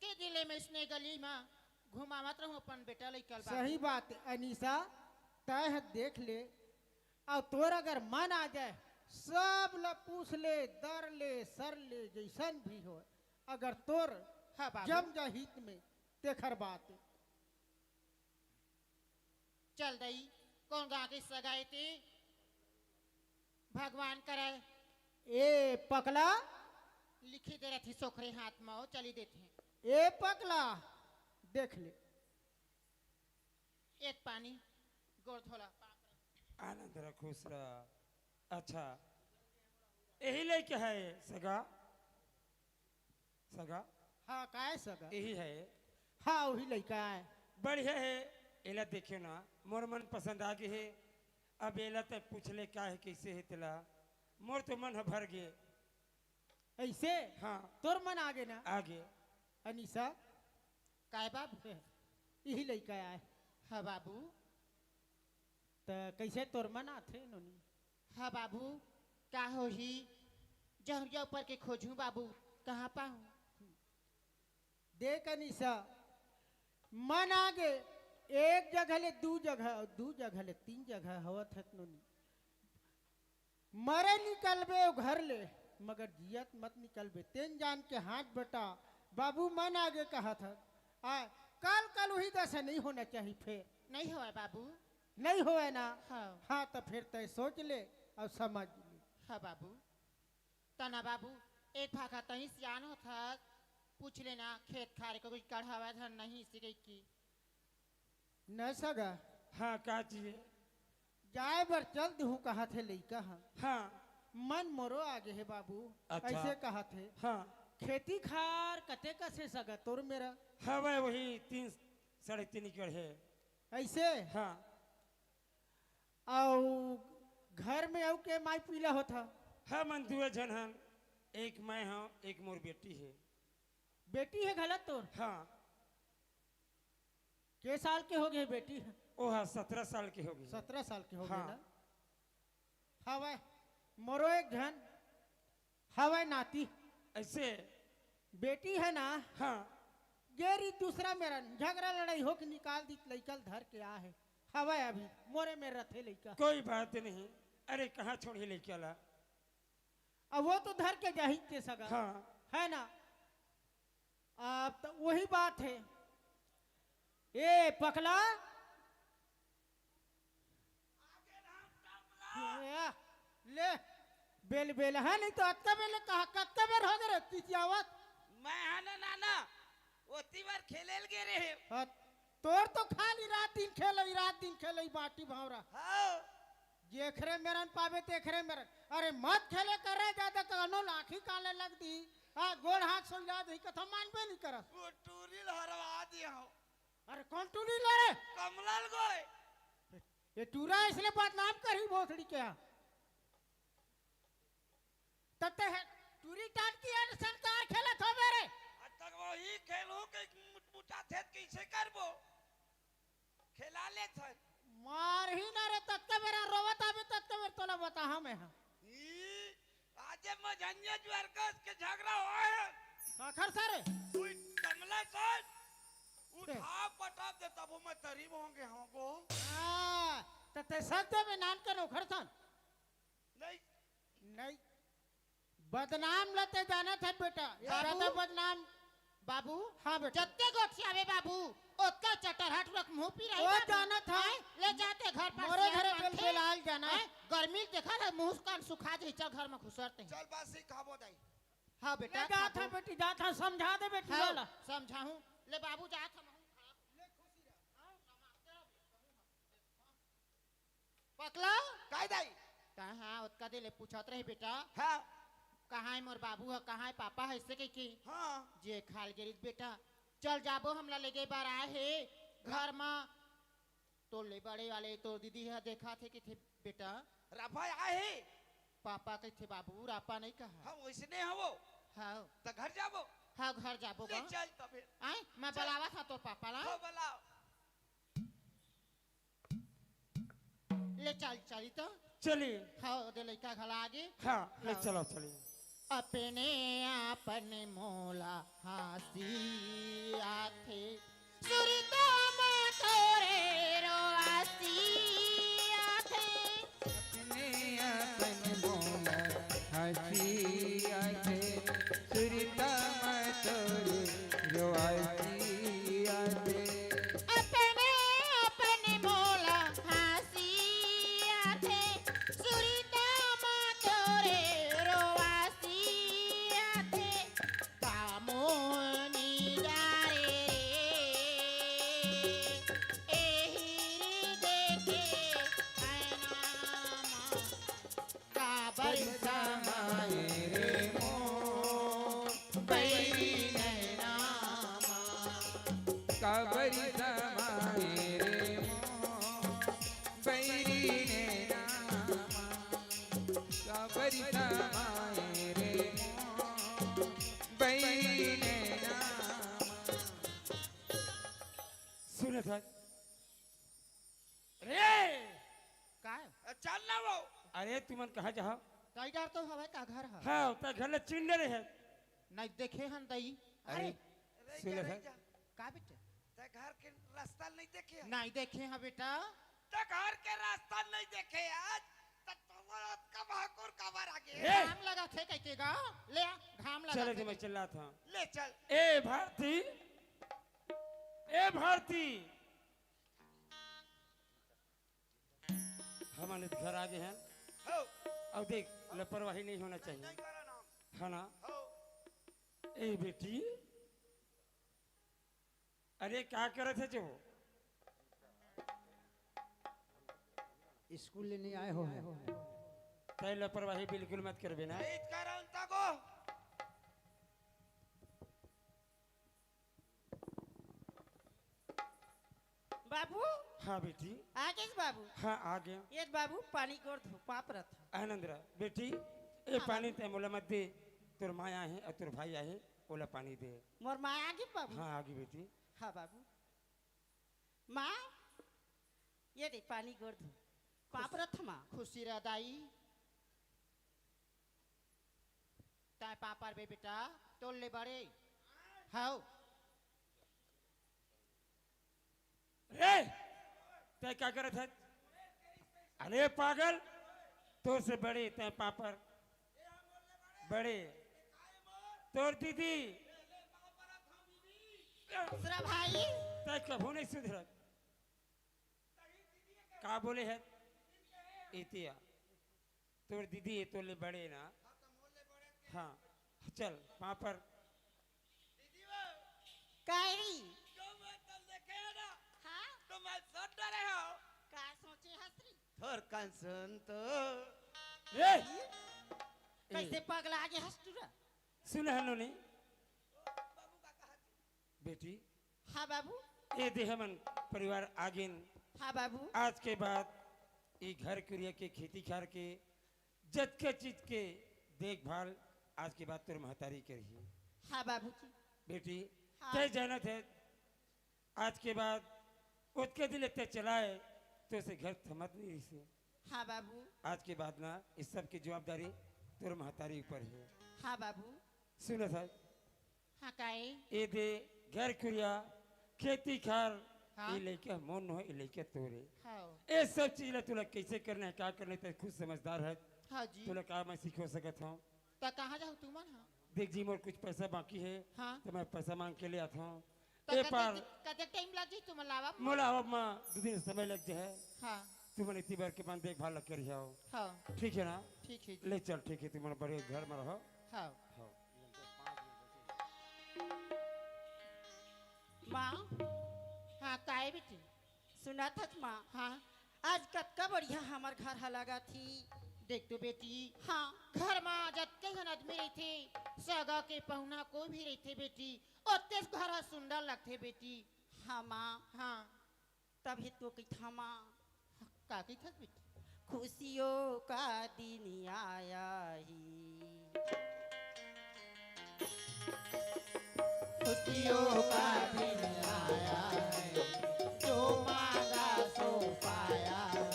के दिले में इसने गली में घुमावत रहूं अपन बेटा लइका बाबू। सही बात है अनीसा तय देख ले और तोर अगर मन आ जाए सब ल पूछ ले दर ले सर ले जैसन भी हो अगर तोर हाँ बाबू जम जा हित में तेखर बात चल दई कौन गा के सगाई थी भगवान करे ए पकला लिखी दे रही सोखरे हाथ में चली देते हैं ए पकला देख ले एक पानी गोड़ धोला आनंद रह खुश रह अच्छा यही लेके है सगा सगा हाँ काय सगा यही है हाँ वही लड़का है बढ़िया है एला देखियो ना मोर मन पसंद आ गए है अब एला तक पूछ ले क्या है कैसे है तेला मोर तो मन भर गए ऐसे हाँ तोर मन आगे ना आगे अनीसा काय बाबू यही लड़का है हाँ बाबू तो कैसे तोर मन आथे नोनी हाँ बाबू का हो ही जहरिया ऊपर के खोजूं बाबू कहाँ पाऊं देख अनीसा मन आगे एक जगह ले दू जगह ले तीन जगह हवा थे नोनी मरे निकलबे ओ घर ले मगर जियत मत निकलबे तेन जान के हाथ बेटा बाबू मन आगे कहा था कल कल वही दशा नहीं होना चाहिए फिर नहीं हुआ बाबू नहीं होए ना हाँ हाँ तो फिर तय सोच ले और समझ ले हाँ बाबू तना बाबू एक भागा तही सियान हो था पूछ लेना खेत खारे को कुछ कढ़ावा धन नहीं सिके की न सगा हाँ का चाहिए जाए बर चल दूँ कहा थे लइका हाँ मन मोरो आगे है बाबू अच्छा। ऐसे कहा थे हाँ खेती खार कते कसे सगा तोर मेरा हाँ वह वही 3 साढ़े 3 एकड़ है ऐसे हाँ और घर में आउ के माई पीला होता हाँ मन दुए जन हन एक मैं हूँ एक मोर बेटी है बेटी है गलत तोर हाँ के साल के हो गए बेटी ओ हाँ 17 साल की होगी 17 साल के हो गए हाँ। ना हवा मोरो एक जन हवा नाती ऐसे बेटी है ना हाँ गेरी दूसरा मेरा झगड़ा लड़ाई हो के निकाल दी लइकल धर के आ है हवा अभी मोरे में रथे लइका कोई बात नहीं अरे कहाँ छोड़ी लेके आला अब वो तो धर के जाही के सगा हाँ है ना अब तो वही बात है ए पकला ले बेल बेल है नहीं तो अत्ता बेल कहा कत्ता बेर हो गए तिचियावत मैं आना नाना ओती बार खेलेल गे रे तोर तो खाली रात दिन खेल बाटी भावरा हाँ जेखरे मेरन पावे तेखरे मेरन अरे मत खेले करे ज्यादा कनो लाठी काले लग दी गोड़ हाथ सुलझा दी कथा मानबे नहीं करस वो टूरिल हरवा दिया हो अरे कौन टूरी लड़े कमलाल गोय ये टूरा इसलिए बदनाम करी भोसड़ी के यहाँ तते है टूरी टाट की है संसार खेला था मेरे आज तक वही खेलो के मुटा थे कैसे करबो खेला ले थे मार ही ना रे तत्ते मेरा रोवत अभी तत्ते मेरे तोला बता हमें हाँ आज मजंजे ज्वारकस के झगड़ा हुआ है आखिर सारे कोई कमला सर उठा पटा दे तब मैं तरीब होंगे हमको तते सत्य में नान करो खरसन नहीं नहीं बदनाम लते जाना था बेटा यारा तो बदनाम बाबू हाँ बेटा जत्ते गोठिया में बाबू ओत्ता चटरहट रख मुंह पी रही ओ बाबू। जाना था। आए, ले जाते घर पर मोरे सियार घरे बांध के। बेलाल जाना आए, गर्मी देखा ना मुंह कान सुखा दे चल घर में घुसरते हैं चल बासी खाबो दाई हाँ बेटा जा था बेटी जा था समझा दे बेटी हाँ, वाला समझाऊं ले बाबू जा था पकला काय दाई कहाँ उसका दिले पूछत रहे बेटा हाँ कहाँ है मोर बाबू है कहाँ है पापा है इससे की हाँ जे खाल गेरी बेटा चल जाबो हमला लेके बार आए हे घर में तो ले बड़े वाले तो दीदी है देखा थे कि थे बेटा रफा आए है पापा के थे बाबू रापा नहीं कहा हम वैसने हवो हाँ तो घर जाबो हाँ घर जाबो ले गा चल तबे आए मैं बुलावा था तो पापा ला हो बुलाओ ले चल चली तो चलिए हाँ दे लड़का खला आगे हाँ ले हाँ। चलो चलिए अपने अपने मोला हंसी आथे सुरता में तोरे रोआसी आथे अपने अपन मोला हंसी आथे सुरता चल ना वो अरे तुमन कहा जाओ टाइगर तो हवे का घर है हाँ उतना घर ले चिंडे रहे है नहीं देखे हन दई अरे रह सुन जा, ले रह जा। का बेटे ते घर के रास्ता नहीं देखे नहीं देखे हैं बेटा ते घर के रास्ता नहीं देखे आज तक तुम्हारा कब हकुर कबर आगे ए! घाम लगा थे कहते गा ले आ, घाम लगा चले थे थे मैं चिल्ला था ले चल ए भारती ए भारती हमारे घर आ गए हैं हो अब देख लापरवाही नहीं होना चाहिए नहीं करा नाम है ना हो ए बेटी अरे क्या करे थे जो स्कूल लेने आए हो हैं तय लापरवाही बिल्कुल मत कर बेना नहीं करा उनता को बाबू हाँ बेटी आगे बाबू हाँ आ गया ये बाबू पानी को पाप रथ आनंदरा बेटी ए पानी ते मोला मत दे तोर माँ है और तोर भाई है ओला पानी दे मोर माँ आगे बाबू हाँ आगे बेटी हाँ बाबू माँ ये दे पानी गोड़ धो पाप रथ माँ खुशी रह दाई ताय पापर बे बेटा तोल ले बड़े हाउ ए तय क्या करे थे अरे पागल तो से बड़े तय पापर बड़े तोर दीदी दूसरा भाई तय कभू नहीं सुधर का बोले है इतिया तोर दीदी है तोले बड़े ना हाँ चल पापर कायरी जो मैं कल देखे है ना हाँ तो मैं सोच रहे हो का सोचे हसरी थोर कंसन तो ए कैसे पगला आगे हस्तुरा सुन हलो नहीं बेटी हाँ बाबू ये देहमन परिवार आगिन हाँ बाबू आज के बाद ये घर क्रिया के खेती खार के जत के चीज के देखभाल आज के बाद तोर महतारी करी हाँ बाबू जी बेटी हाँ। तय जानत है आज के बाद उसके दिल ते चलाए तो उसे घर थमत नहीं से हाँ बाबू आज के बाद ना इस सब की जवाबदारी तोर महतारी ऊपर है हाँ बाबू सुनो था हाँ काए ये दे घर क्रिया खेती खार हाँ। ये लेके मोन हो ये लेके तोरे हाउ ये सब चीज ला तुला कैसे करना है क्या करना है तो खुद समझदार है हाँ जी तुला का मैं सीखो सकत हूँ तो कहाँ जाओ तुम हाँ देख जी मोर कुछ पैसा बाकी है हाँ तो मैं पैसा मांग के ले आता हूँ तो ए पार कते टाइम लग जी तुम लावा मोला अब माँ 2 दिन समय लग जाए हाँ तुमने इतनी बार के पास देखभाल कर रही हो हाँ ठीक है ना ठीक है जी ले चल ठीक है तुम्हारे बड़े घर में रहो हाँ माँ हाँ काए बेटी सुना था माँ हाँ आज कतका बढ़िया हमार घर हा लगा थी देख तो बेटी हाँ घर में जत्ते जन आदमी रहते सगा के पहुना कोई भी रहते बेटी ओते घर हा सुंदर लगते बेटी हाँ माँ हाँ तभी तो की था माँ का की थस बेटी खुशियों का दिन आया ही खुशियों का दिन आया है जो मांगा सो पाया है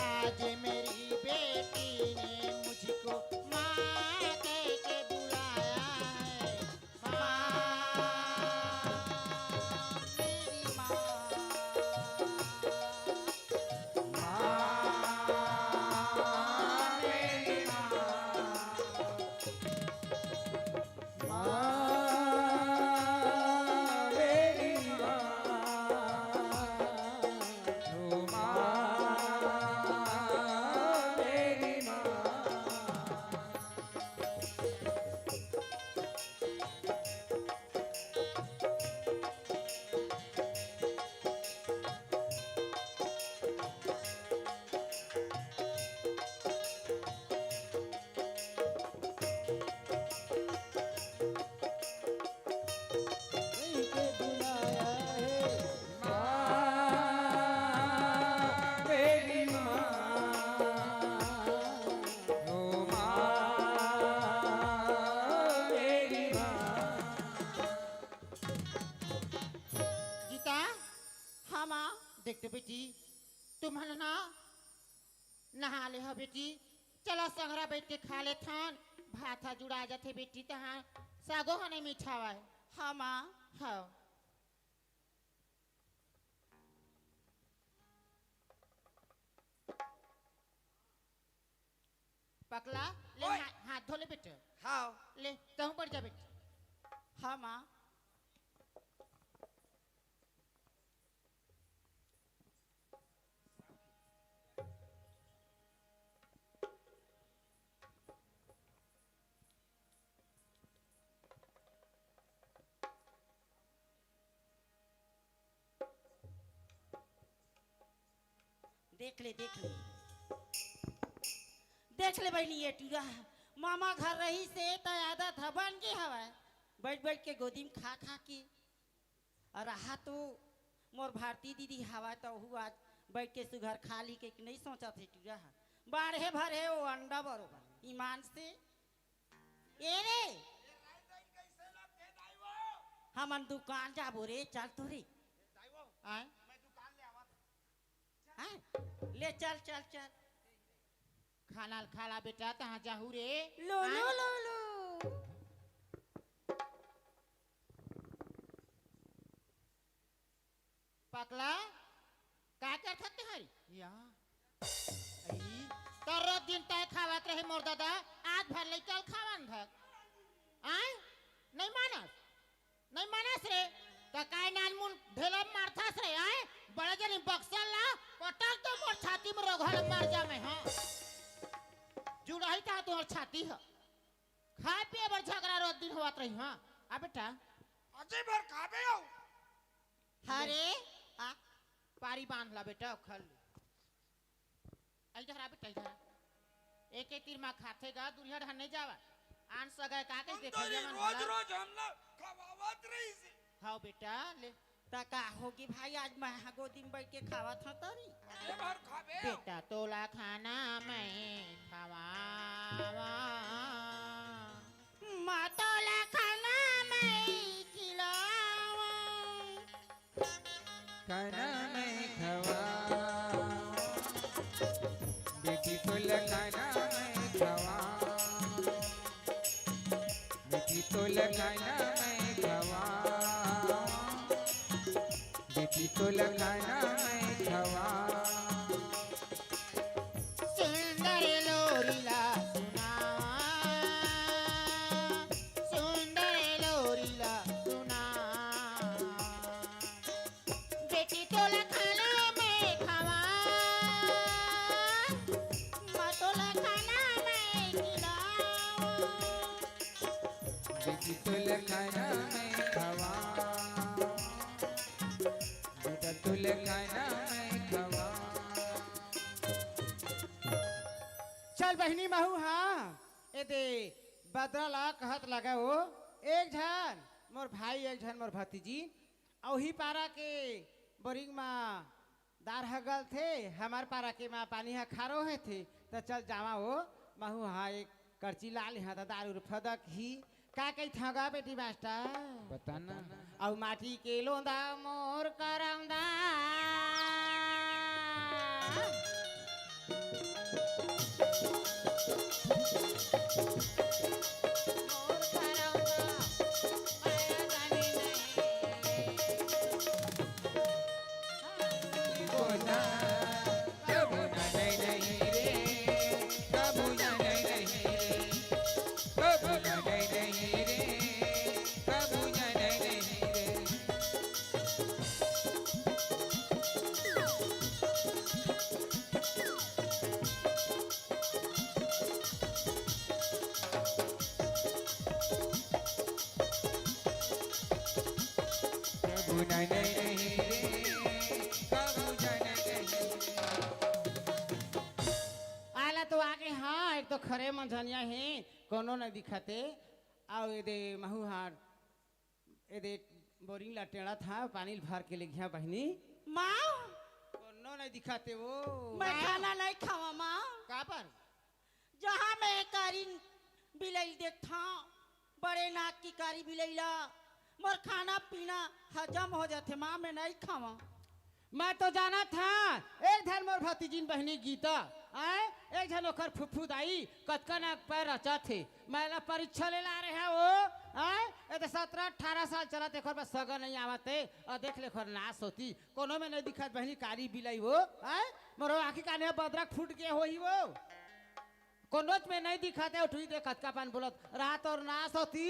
आज मेरी बेटी ने मुझको माँ कह के बुलाया है माँ मेरी माँ गीता हाँ माँ देख तो बेटी तुम्हारा ना नहा ले हो बेटी चला संगरा बैठ के खा ले थान भात हा जुड़ा जाते बेटी तहाँ सागो हने मीठा हुआ है हाँ माँ हाँ पकला ले ओए। हाथ धो ले बेटे हाँ ले तहु बढ़ जा बेटी हाँ माँ देख ले देख ले बहनी ये टीरा मामा घर रही से तो आदत है बन गई हवा बैठ बैठ के गोदी में खा खा के और रहा तो मोर भारती दीदी हवा तो हुआ बैठ के सुघर खा ली के नहीं सोचा थे टीरा बाढ़े भरे वो अंडा बरोबर ईमान से ए रे हमन दुकान जाबो रे चल तो रे आए हाँ? ले चल चल चल खाना खाला बेटा तहाँ जाहू रे लो आए? लो लो लो पकला का कर सकते हरी या तर दिन तय खावत रहे मोर दादा आज भर ले चल खावन धक आए नहीं मानस रे तो काय नानमुन ढेला मारथास रे आए बड़े जनी बक्सल ला पटक तो मोर छाती में रोघल मार जा मैं हां जुड़ाई ता तोर छाती है खाए पिए बर झगड़ा रोज दिन होत रही हां आ बेटा अजय भर खाबे हो अरे आ पारी बांध ला बेटा खल इधर आ बेटा इधर एक एक तीर मा खाते गा दुनिया ढन नहीं जावा आन सगा का के देखे जमन रोज रोज हमला खवावत रही से हां बेटा ले तका होगी भाई आज मैं गोदी में बैठ के खावा था तरी अजय भर खाबे हो बेटा तोला खाना मैं खवावा माँ तोला खाना मैं खिलावा खाना मैं खवा बेटी को लगाना मैं खवा बेटी को लगाना मैं खवा बेटी को लगाना मैं खवा सुंदर लोरीला सुनावा सुंदर लोरीला सुना बेटी तोला खाना मैं खवा माँ तोला खाना मैं खिलावा बेटी को लगाना मैं खवा बेटा तो लगाना मैं खवा चल बहनी महू हाँ ए दे बदरा ला कहत लगा वो एक झन मोर भाई एक झन मोर भतीजी औही पारा के बोरिंग में दार हगल थे हमार पारा के माँ पानी हा खारो है थे तो चल जावा हो महू हाँ एक करची लाल यहाँ तो दारू फदक ही का कही थगा बेटी मास्टर बताना औ माटी के लोंदा मोर करौंदा मोर करौंदा मैं जाने नहीं बोला कबू ना नहीं रे कबू ना नहीं रे कबू ना नहीं रे कबू ना नहीं रे कबू ना नहीं रे कबू ना नहीं आला तो आगे हाँ एक तो खरे मंझनिया है कोनो न दिखते आओ ये दे महू हार ये दे बोरिंग ला टेढ़ा था पानी भर के ले गया बहनी माँ कोनो न दिखते वो मैं खाना नहीं खावा माँ का पर जहाँ मैं कारी बिलाई देखता बड़े नाक की कारी बिलैला मोर खाना पीना हजम हो जाते माँ मैं नहीं खावा मैं तो जाना था एक धर मोर भतीजिन बहनी गीता आए एक जन ओकर फुफू दाई कतका ना पैर रचा थे मैला परीक्षा ले ला रहे हैं वो आए ये तो 17-18 साल चला ते पर सगा नहीं आवते और देख ले खर नाश होती कोनो में नहीं दिखत बहनी कारी बिलाई वो आए मोरो आखी काने बदरक फूट के होई वो कोनोच में नहीं दिखाते उठी दे कतका पान बोलत रात और नाश होती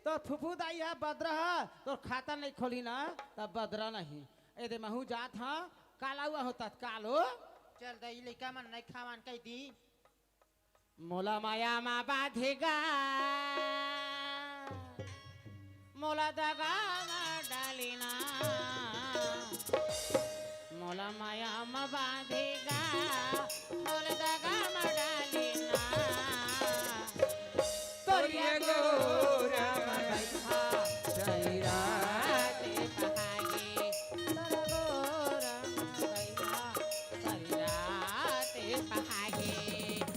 तो फुफू दाई है बद्र है तो खाता नहीं खोली ना तब बद्रा नहीं ए दे महू जात हाँ काला हुआ होता कालो चल दई लइका मन नहीं खावान कह दी मोला माया मा बाधेगा मोला दगा मा डालिना मोला माया मा बाधेगा मोला दगा मा डालिना तोरिया गोरा मा बैठा जईरा ते पहागे तोरा गोरा मा बैठा जईरा ते पहागे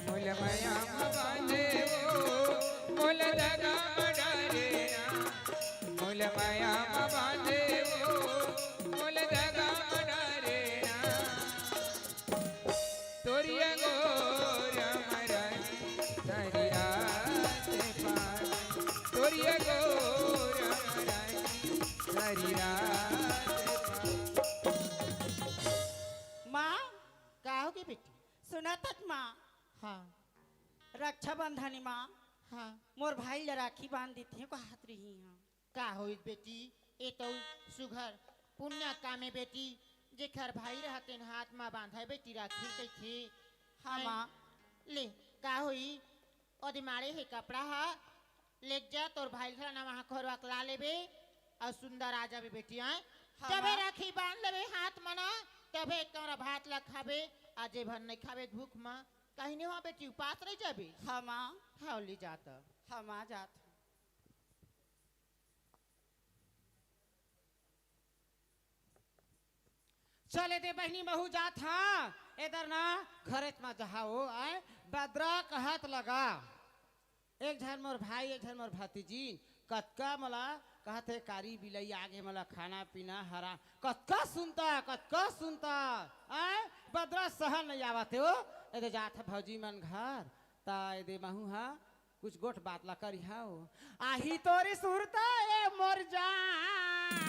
मोल माया बांधे वो मोल दगा डारे मोल माया बांधे वो मोल दगा डारे तोरिया गोरा मरानी सारी रात पार तोरिया गोरा मरानी सारी रात माँ का होगी बेटी सुना तक माँ हाँ रक्षाबंधन माँ हाँ मोर भाई ला राखी बांध देते हैं को हाथ रही हैं का होई बेटी ए तो सुघर पुण्य कामे बेटी जेखर भाई रहते न हाथ में बांधा बेटी राखी कई थे हाँ माँ ले का होई ओदे मारे है कपड़ा हा लेक जा तोर भाई घर ना वहां खोरवा ला लेबे और सुंदर आ जाबे बेटी आए हाँ, तबे माँ। राखी बांध लेबे हाथ मना तबे कमरा भात ला खाबे आजे भर नहीं खाबे भूख में कहीं नहीं वहाँ बेटी उपास रह जाबे हाँ माँ हाँ ले जाता हाँ माँ जात चले दे बहनी बहू जात हाँ इधर ना घरेत में जहाओ आए बद्रा कहत लगा एक झन मोर भाई एक झन मोर भतीजी कतका मला कहते कारी बिलई आगे मला खाना पीना हरा कतका सुनता आए बद्रा सहन नहीं आवते हो इधर जात है भौजी मन घर ता इधर महू हा कुछ गोठ बात ला करी हाओ आही तोरी सुरता ए मोर जान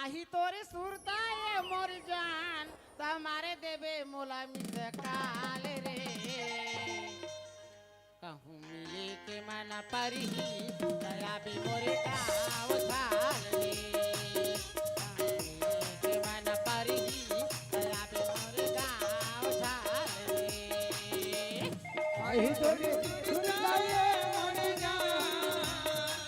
आही तोरे सुरता ये मोर जान तमारे देवे मोला मिल काल रे कहूँ मिले के मना परी दया भी मोरे गाँव झाल रे कहूँ मिले के मना परी दया भी मोरे गाँव झाल रे आई तोरी सुनाए मोरे जान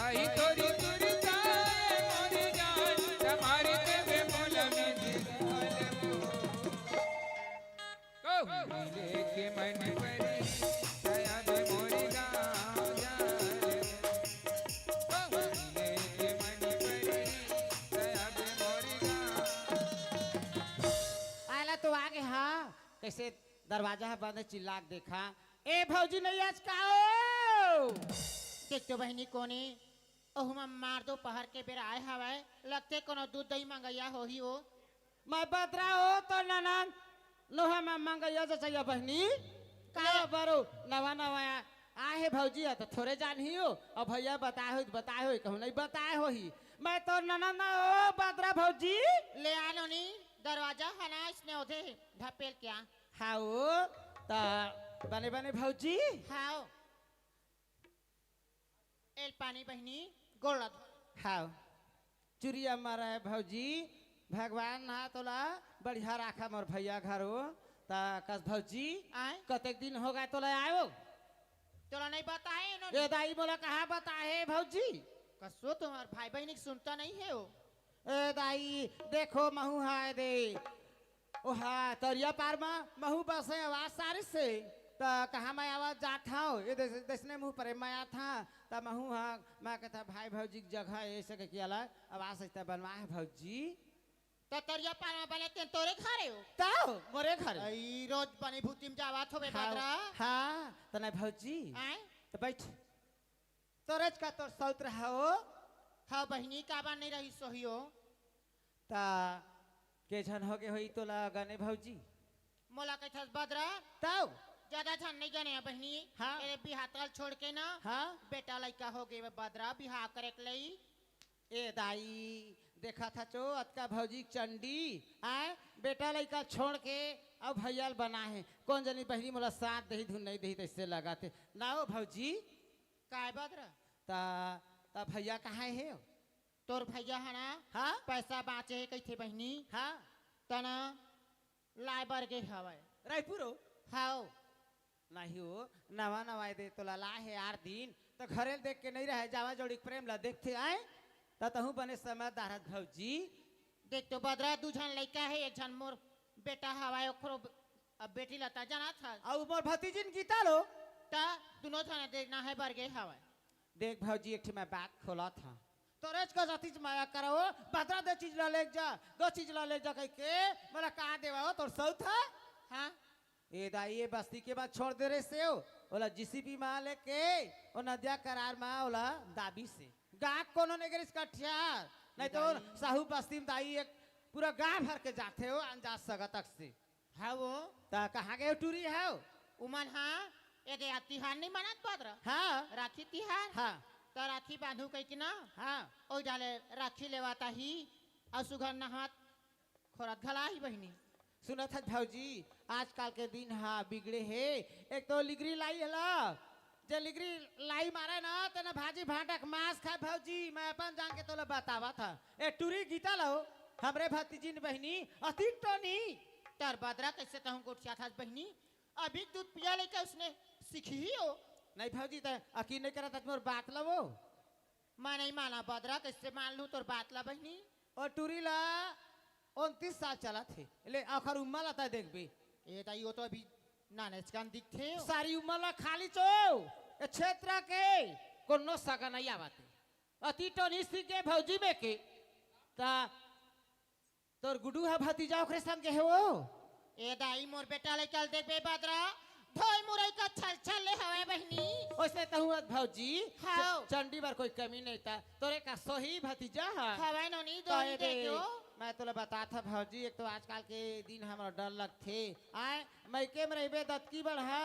आई तोरी सुरताए मोरे जान तुम्हारे देवे मोल में दिल कहूँ मिले के मन परी दया बे मोरे गाँव जाए कहूँ मिले के मन परी दया बे मोरे गाँव आला तो आगे हाँ कैसे दरवाजा है बंद चिल्ला के देखा ए भौजी नहीं आज काओ देख तो बहनी कोने ओहुमा मार दो पहर के बेर आए हवाए लगते कोनो दूध दही मंगैया हो ही हो मैं बदरा हो तो ननन लोहा में मंगैया जो चाहिए बहनी का बरो नवा नवा आहे भौजी है तो थोड़े जान ही हो और भैया बताए हो कहूँ नहीं बताए हो ही मैं तो ननन ना हो बदरा भौजी ले आलो नी दरवाजा हना इसने ओधे ढपेल क्या हाओ ता बने बने भौजी हाओ एल पानी बहनी गोड़ हाओ चुरिया मारा है भौजी भगवान हा तोला बढ़िया राखा मोर भैया घर हो ता कस भौजी आए कतेक दिन हो गए तोला आयो तोरा नहीं बताए ये इन्होंने दाई बोला कहाँ बताए भौजी कसो तुम्हार भाई बहनी सुनता नहीं है वो ए दाई देखो महू हाय दे ओहा तरिया पार में महू बसे आवाज सारी से ता कहाँ मैं आवाज जात हूँ ये देशने मुँह पर मैं आया था ता महू हाँ मैं कहता भाई भौजी की जगह ऐसे के किया ला आवाज ऐसा बनवा है भौजी तो तरिया पार में बने तेन तोरे घरे हो ताओ मोरे घर आई रोज बनी भूति में जावत होबे बदरा हाँ तो नहीं भौजी आए तो बैठ तोरज का तोर सौत रहा हो हाँ बहनी का बार नहीं रही सोहियो ता के झन हो गए होई तोला गने भौजी मोला कैथस बदरा ताऊ ज्यादा छन नहीं गने बहनी हाँ। ए बिहातल छोड़ के ना हाँ बेटा लड़का हो गए बदरा बिहार करे के लई ए दाई देखा था चो अतका भौजी चंडी आए बेटा लड़का छोड़ के अब भैयाल बना है कौन जनी बहनी मोला साथ दही धुन नहीं दही तैसे लगाते ना हो भौजी काय बदरा ता ता भैया कहाँ है तोर भैया है ना हाँ पैसा बाँचे है कैथे बहनी हाँ तना लाए बर गए हवे रायपुर हो हाओ नहीं हो नवा नवा दे तो ला है 8 दिन तो घरे देख के नहीं रहे जावा जोड़ी प्रेम ला देखते आए तहु बने समझदार भौजी देख तो बदरा दू झन लड़का है एक झन मोर बेटा हवाए ओकरो अब बेटी लता जाना था और मोर भतीजी ने गीता लो ता दोनों झन देखना है बर गए हवाए देख भौजी एक मैं बात खोला था तो रेज का जाती माया करो बदरा दो चीज ला ले जा 2 चीज ला ले जा कह के मेरा कहा देवा हो तोर सौ था हाँ ए दाई ये बस्ती के बाद छोड़ दे रहे से ओला जीसीपी माँ लेके ओ नदिया करार माँ ओला दाबी से गाँव कोनो ने गिर इसका ठियार नहीं तो साहू बस्ती में दाई एक पूरा गाँव भर के जाते हो अंजाज सगा तक से हाँ वो ता कहाँ गए टूरी है उमन हाँ ये दे तिहार नहीं मनात बदरा हाँ राखी तिहार हाँ तो राखी बांधू कह के ना हाँ ओ डाले राखी लेवाता ही और सुघर नहात खोरत घला ही बहनी सुना था भौजी आजकल के दिन हाँ बिगड़े है एक तो लिगरी लाई हला जे लिगरी लाई मारे ना तेना भाजी भाटक मांस खाए भौजी मैं अपन जान के तोला बतावा था ए टूरी गीता लो हमरे भतीजी ने बहनी अति टोनी तर बदरा कैसे कहूँ गोठिया था बहनी अभी दूध पिया लेकर उसने सीखी ही हो नहीं भौजी तो अकीन नहीं करा था मोर बात लवो मैं नहीं माना बदरा कैसे मान लूँ तोर बात ला बहनी और टूरी ला 29 साल चला थे ले आखिर उम्र लाता देख भी ये ताई वो तो अभी नानेचकान दिखते हो सारी उम्र ला खाली चो ए क्षेत्र के कोनो सगा नहीं आवाते अति टोनी सी के भौजी में के ता तोर गुडू है भतीजा ओकरे संग के है वो ए दाई मोर बेटा ले चल देख बे बदरा धोई मुरई का छल छल ले हवे बहनी ओसे तहु भौजी हाँ। चंडी बार कोई कमी नहीं था तोरे का सोही भतीजा है हवे नोनी तो दोई ये देखो मैं तोला बता था भौजी एक तो आजकल के दिन हमारा डर लगते आए मैके में रहबे दतकी बढ़ा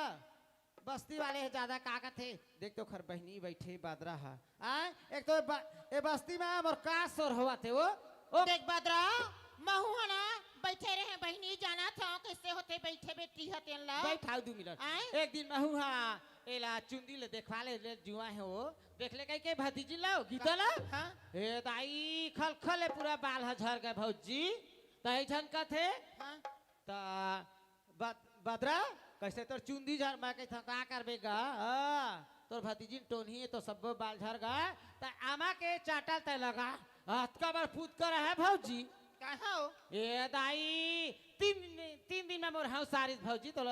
बस्ती वाले है ज्यादा का थे देख तो खर बहनी बैठे बादरा है आए एक तो ये बस्ती में मोर का सोर हुआ थे वो देख बदरा महू है ना बैठे रहे बहनी जाना था कैसे होते बैठे बेटी हते ला बैठाओ 2 मिनट आए? एक दिन मैं हूँ हाँ एला चुंदी ले देखवा ले जुआ है वो देख ले कहीं के भतीजी लाओ गीता ला हाँ हे दाई खल खल है पूरा बाल झड़ गए भौजी तही झन का थे हाँ ता बदरा कैसे तोर चुंदी झड़ मैं कह का करबेगा तोर भतीजी टोनी है तो सब बाल झड़ गए ता आमा के चाटल तय लगा हाथ का बार फूट कर है भौजी कहाँ हो ए दाई 3 दिन में मोर हाउ सारी भौजी तो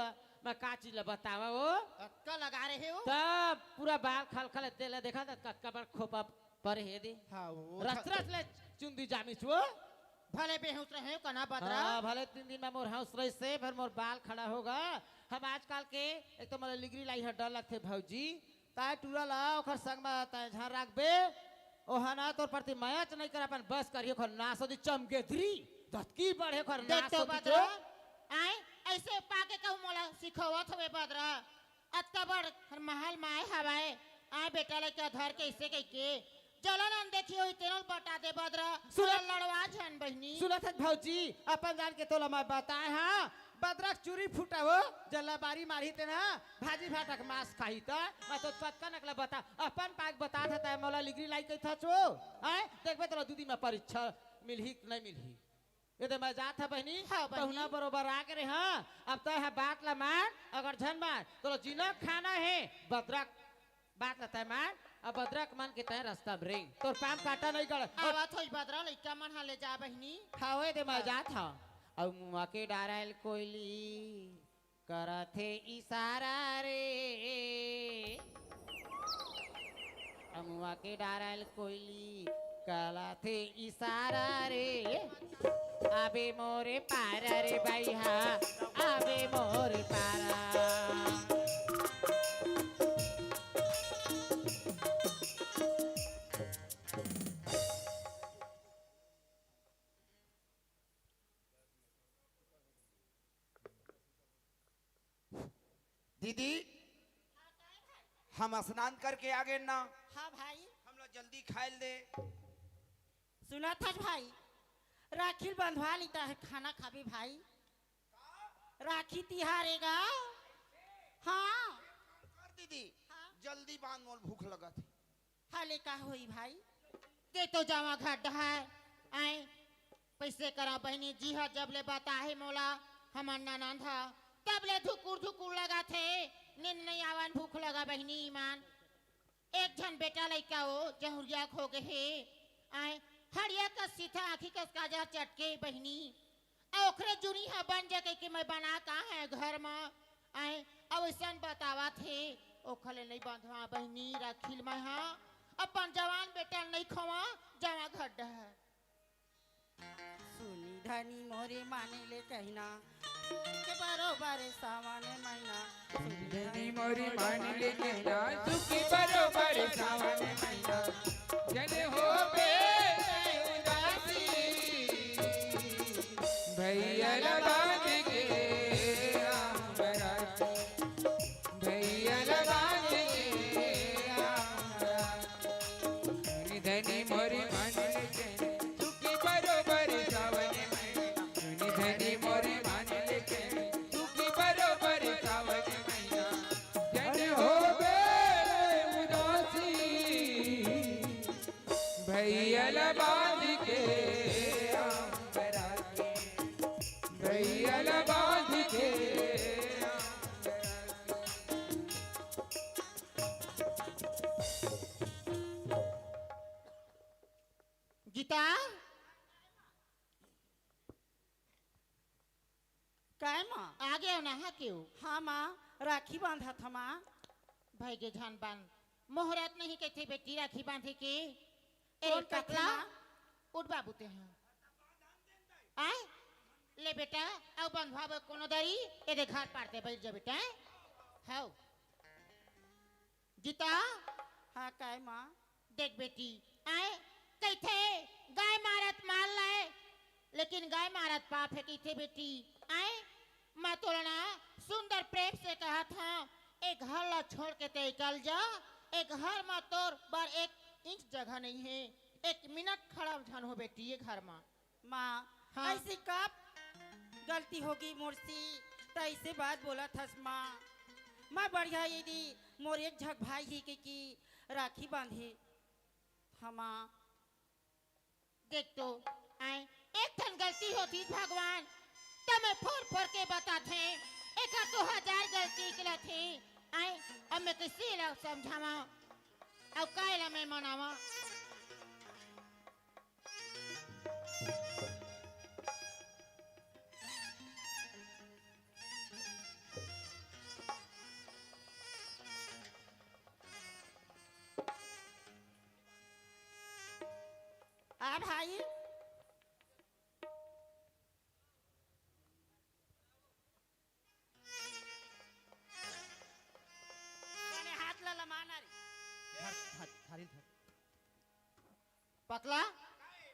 मैं का चीज बतावा वो अक्का लगा रहे हो तब पूरा बाल खल खल तेल देखा था कक्का बार खोपा पर हे दे हाँ वो रस रस ले चुंदी जामिस वो भले बेहोश रहे कना बदरा हाँ भले 3 दिन में मोर हाउस रही से फिर मोर बाल खड़ा होगा हम आजकल के एक तो मतलब लिगरी लाई डर लगते भौजी ताय टूरा ला ओखर संग में ताय झाड़ रखबे ओहना तोर प्रति मैच नहीं कर अपन बस करियो खर नास दी चमगेदरी दतकी बढ़े खर देख नास तो बदरा आए ऐसे पाके कहूँ मोला सिखवत हवे बदरा अत्ता बड़ महल माए हवाए आए बेटा लेके धर के इसे कह के जलन देखी हुई तेरल बटा दे बदरा सुना- लड़वा झन बहनी सुनत है भौजी अपन जान के तोला मैं बताए हाँ बदरक चूरी फूटा हो जल्ला बारी मारी ते ना भाजी भाटक मांस खाई ता मैं तो पक्का नकला बता अपन पाक बता था मौला लिगरी लाई कई था चो आए देखबे तोला 2 दिन में परीक्षा मिलही कि नहीं मिलही ये तो मैं जात है बहनी हाँ, बहनी। पहुना बरोबर आ करे हाँ अब तो है बात ला मार अगर झन मार तो जिना खाना है बदरक बात लता है मार अब बदरक मन के तय रास्ता ब्रेंग तोर पाम काटा नहीं गड़ आवत होई बदरा लइका मन हाले जा बहनी खावे दे मैं जात हा और मुआ के डारल कोयली करथे इशारा रे मुआ के डारल कोयली कलाथे इशारा रे आबे मोरे पारा रे भाई हा आबे मोरे पारा दीदी हम स्नान करके आ गए ना, हाँ भाई हम लोग जल्दी खाए दे। सुना था भाई राखी बंधवा लेता है खाना खाबी भाई राखी तिहारेगा हाँ कर दीदी हाँ। जल्दी बांध मोल भूख लगा थी। हाले का होई भाई ते तो जावा घट है आए पैसे करा बहनी जी हाँ जब ले बताहे मोला हमर ननद था तब ले धुकुर लगा थे नींद नहीं आवन भूख लगा बहनी ईमान एक झन बेटा लड़का हो जहुरिया खो गए आए हरिया का सीधा आँखी का काजा चटके बहनी ओखरे जुनी है बन जाके कि मैं बना का है घर में आए अवसन बतावा थे ओखले नहीं बंधवा बहनी रखिल मैं हाँ अपन जवान बेटा नहीं खवा जवा घट है सुनी धनी मोरे माने ले कहना के बरोबर सावन महीना धनी मोरी मान ले कहना सुखी बरोबर सावन महीना जन हो बे उदासी भैया लगाद के राम बराती भैया लगाद के राम बराती धनी मोरी मान ले कहना सुखी बरोबर सावन महीना धनी मोरी मान ले कहना सुखी बरोबर सावन महीना जन हो बे उदासी भैया लगाद के राम बराती भैया लगाद के राम बराती गीता काय माँ आ गया ना हाँ क्यों हाँ माँ राखी बांधा था माँ भाई के झान बांध मुहूर्त नहीं कहते बेटी राखी बांधे के कौन एक कहते टकला माँ? उठ बाबू ते हैं आए ले बेटा अब बंधवा कोनो दरी ए दे घर पारते बैठ जा बेटा हाउ गीता हाँ काय माँ देख बेटी आए कहते गाय मारत मार लाए लेकिन गाय मारत पाप है कहते बेटी आए मैं तो ना सुंदर प्रेम से कहा था एक घर ला छोड़ के ते निकल जा एक घर में तोर पर एक इंच जगह नहीं है एक मिनट खड़ा झन हो बेटी ये घर में माँ हाँ। ऐसी कब गलती होगी मुर्सी तो ऐसे बात बोला था माँ मैं बढ़िया यदि मोर एक झक भाई ही की राखी बांधे हमा देख तो आए एक ठन गलती होती भगवान तो मैं फोर के बताते एक तो हजार गलती के थे आए अब मैं किसी ला समझावा अब कायला मैं मनावा आ भाई मैंने हाथ ला लमाना रे पकला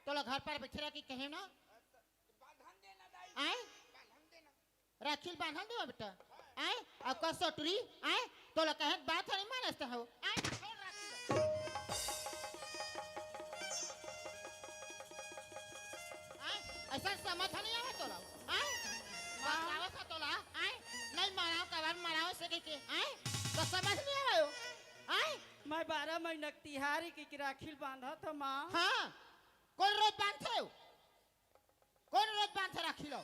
तो लो घर पर बैठे रह की कहे ना आए राखिल बांधल दो बेटा आए अब का सोटरी आए तो लो कहे बात नहीं मानता हो आए छोड़ राखिल आए ऐसा समझ नहीं आवे तो लो आए मारावा था तो ला आए नहीं माराओ कवर माराओ से के आए तो समझ नहीं आवे आए मैं 12 महीना तिहारी की राखिल बांधा था माँ हाँ कौन रोज बांधते हो कौन रोज बांधते राखी लो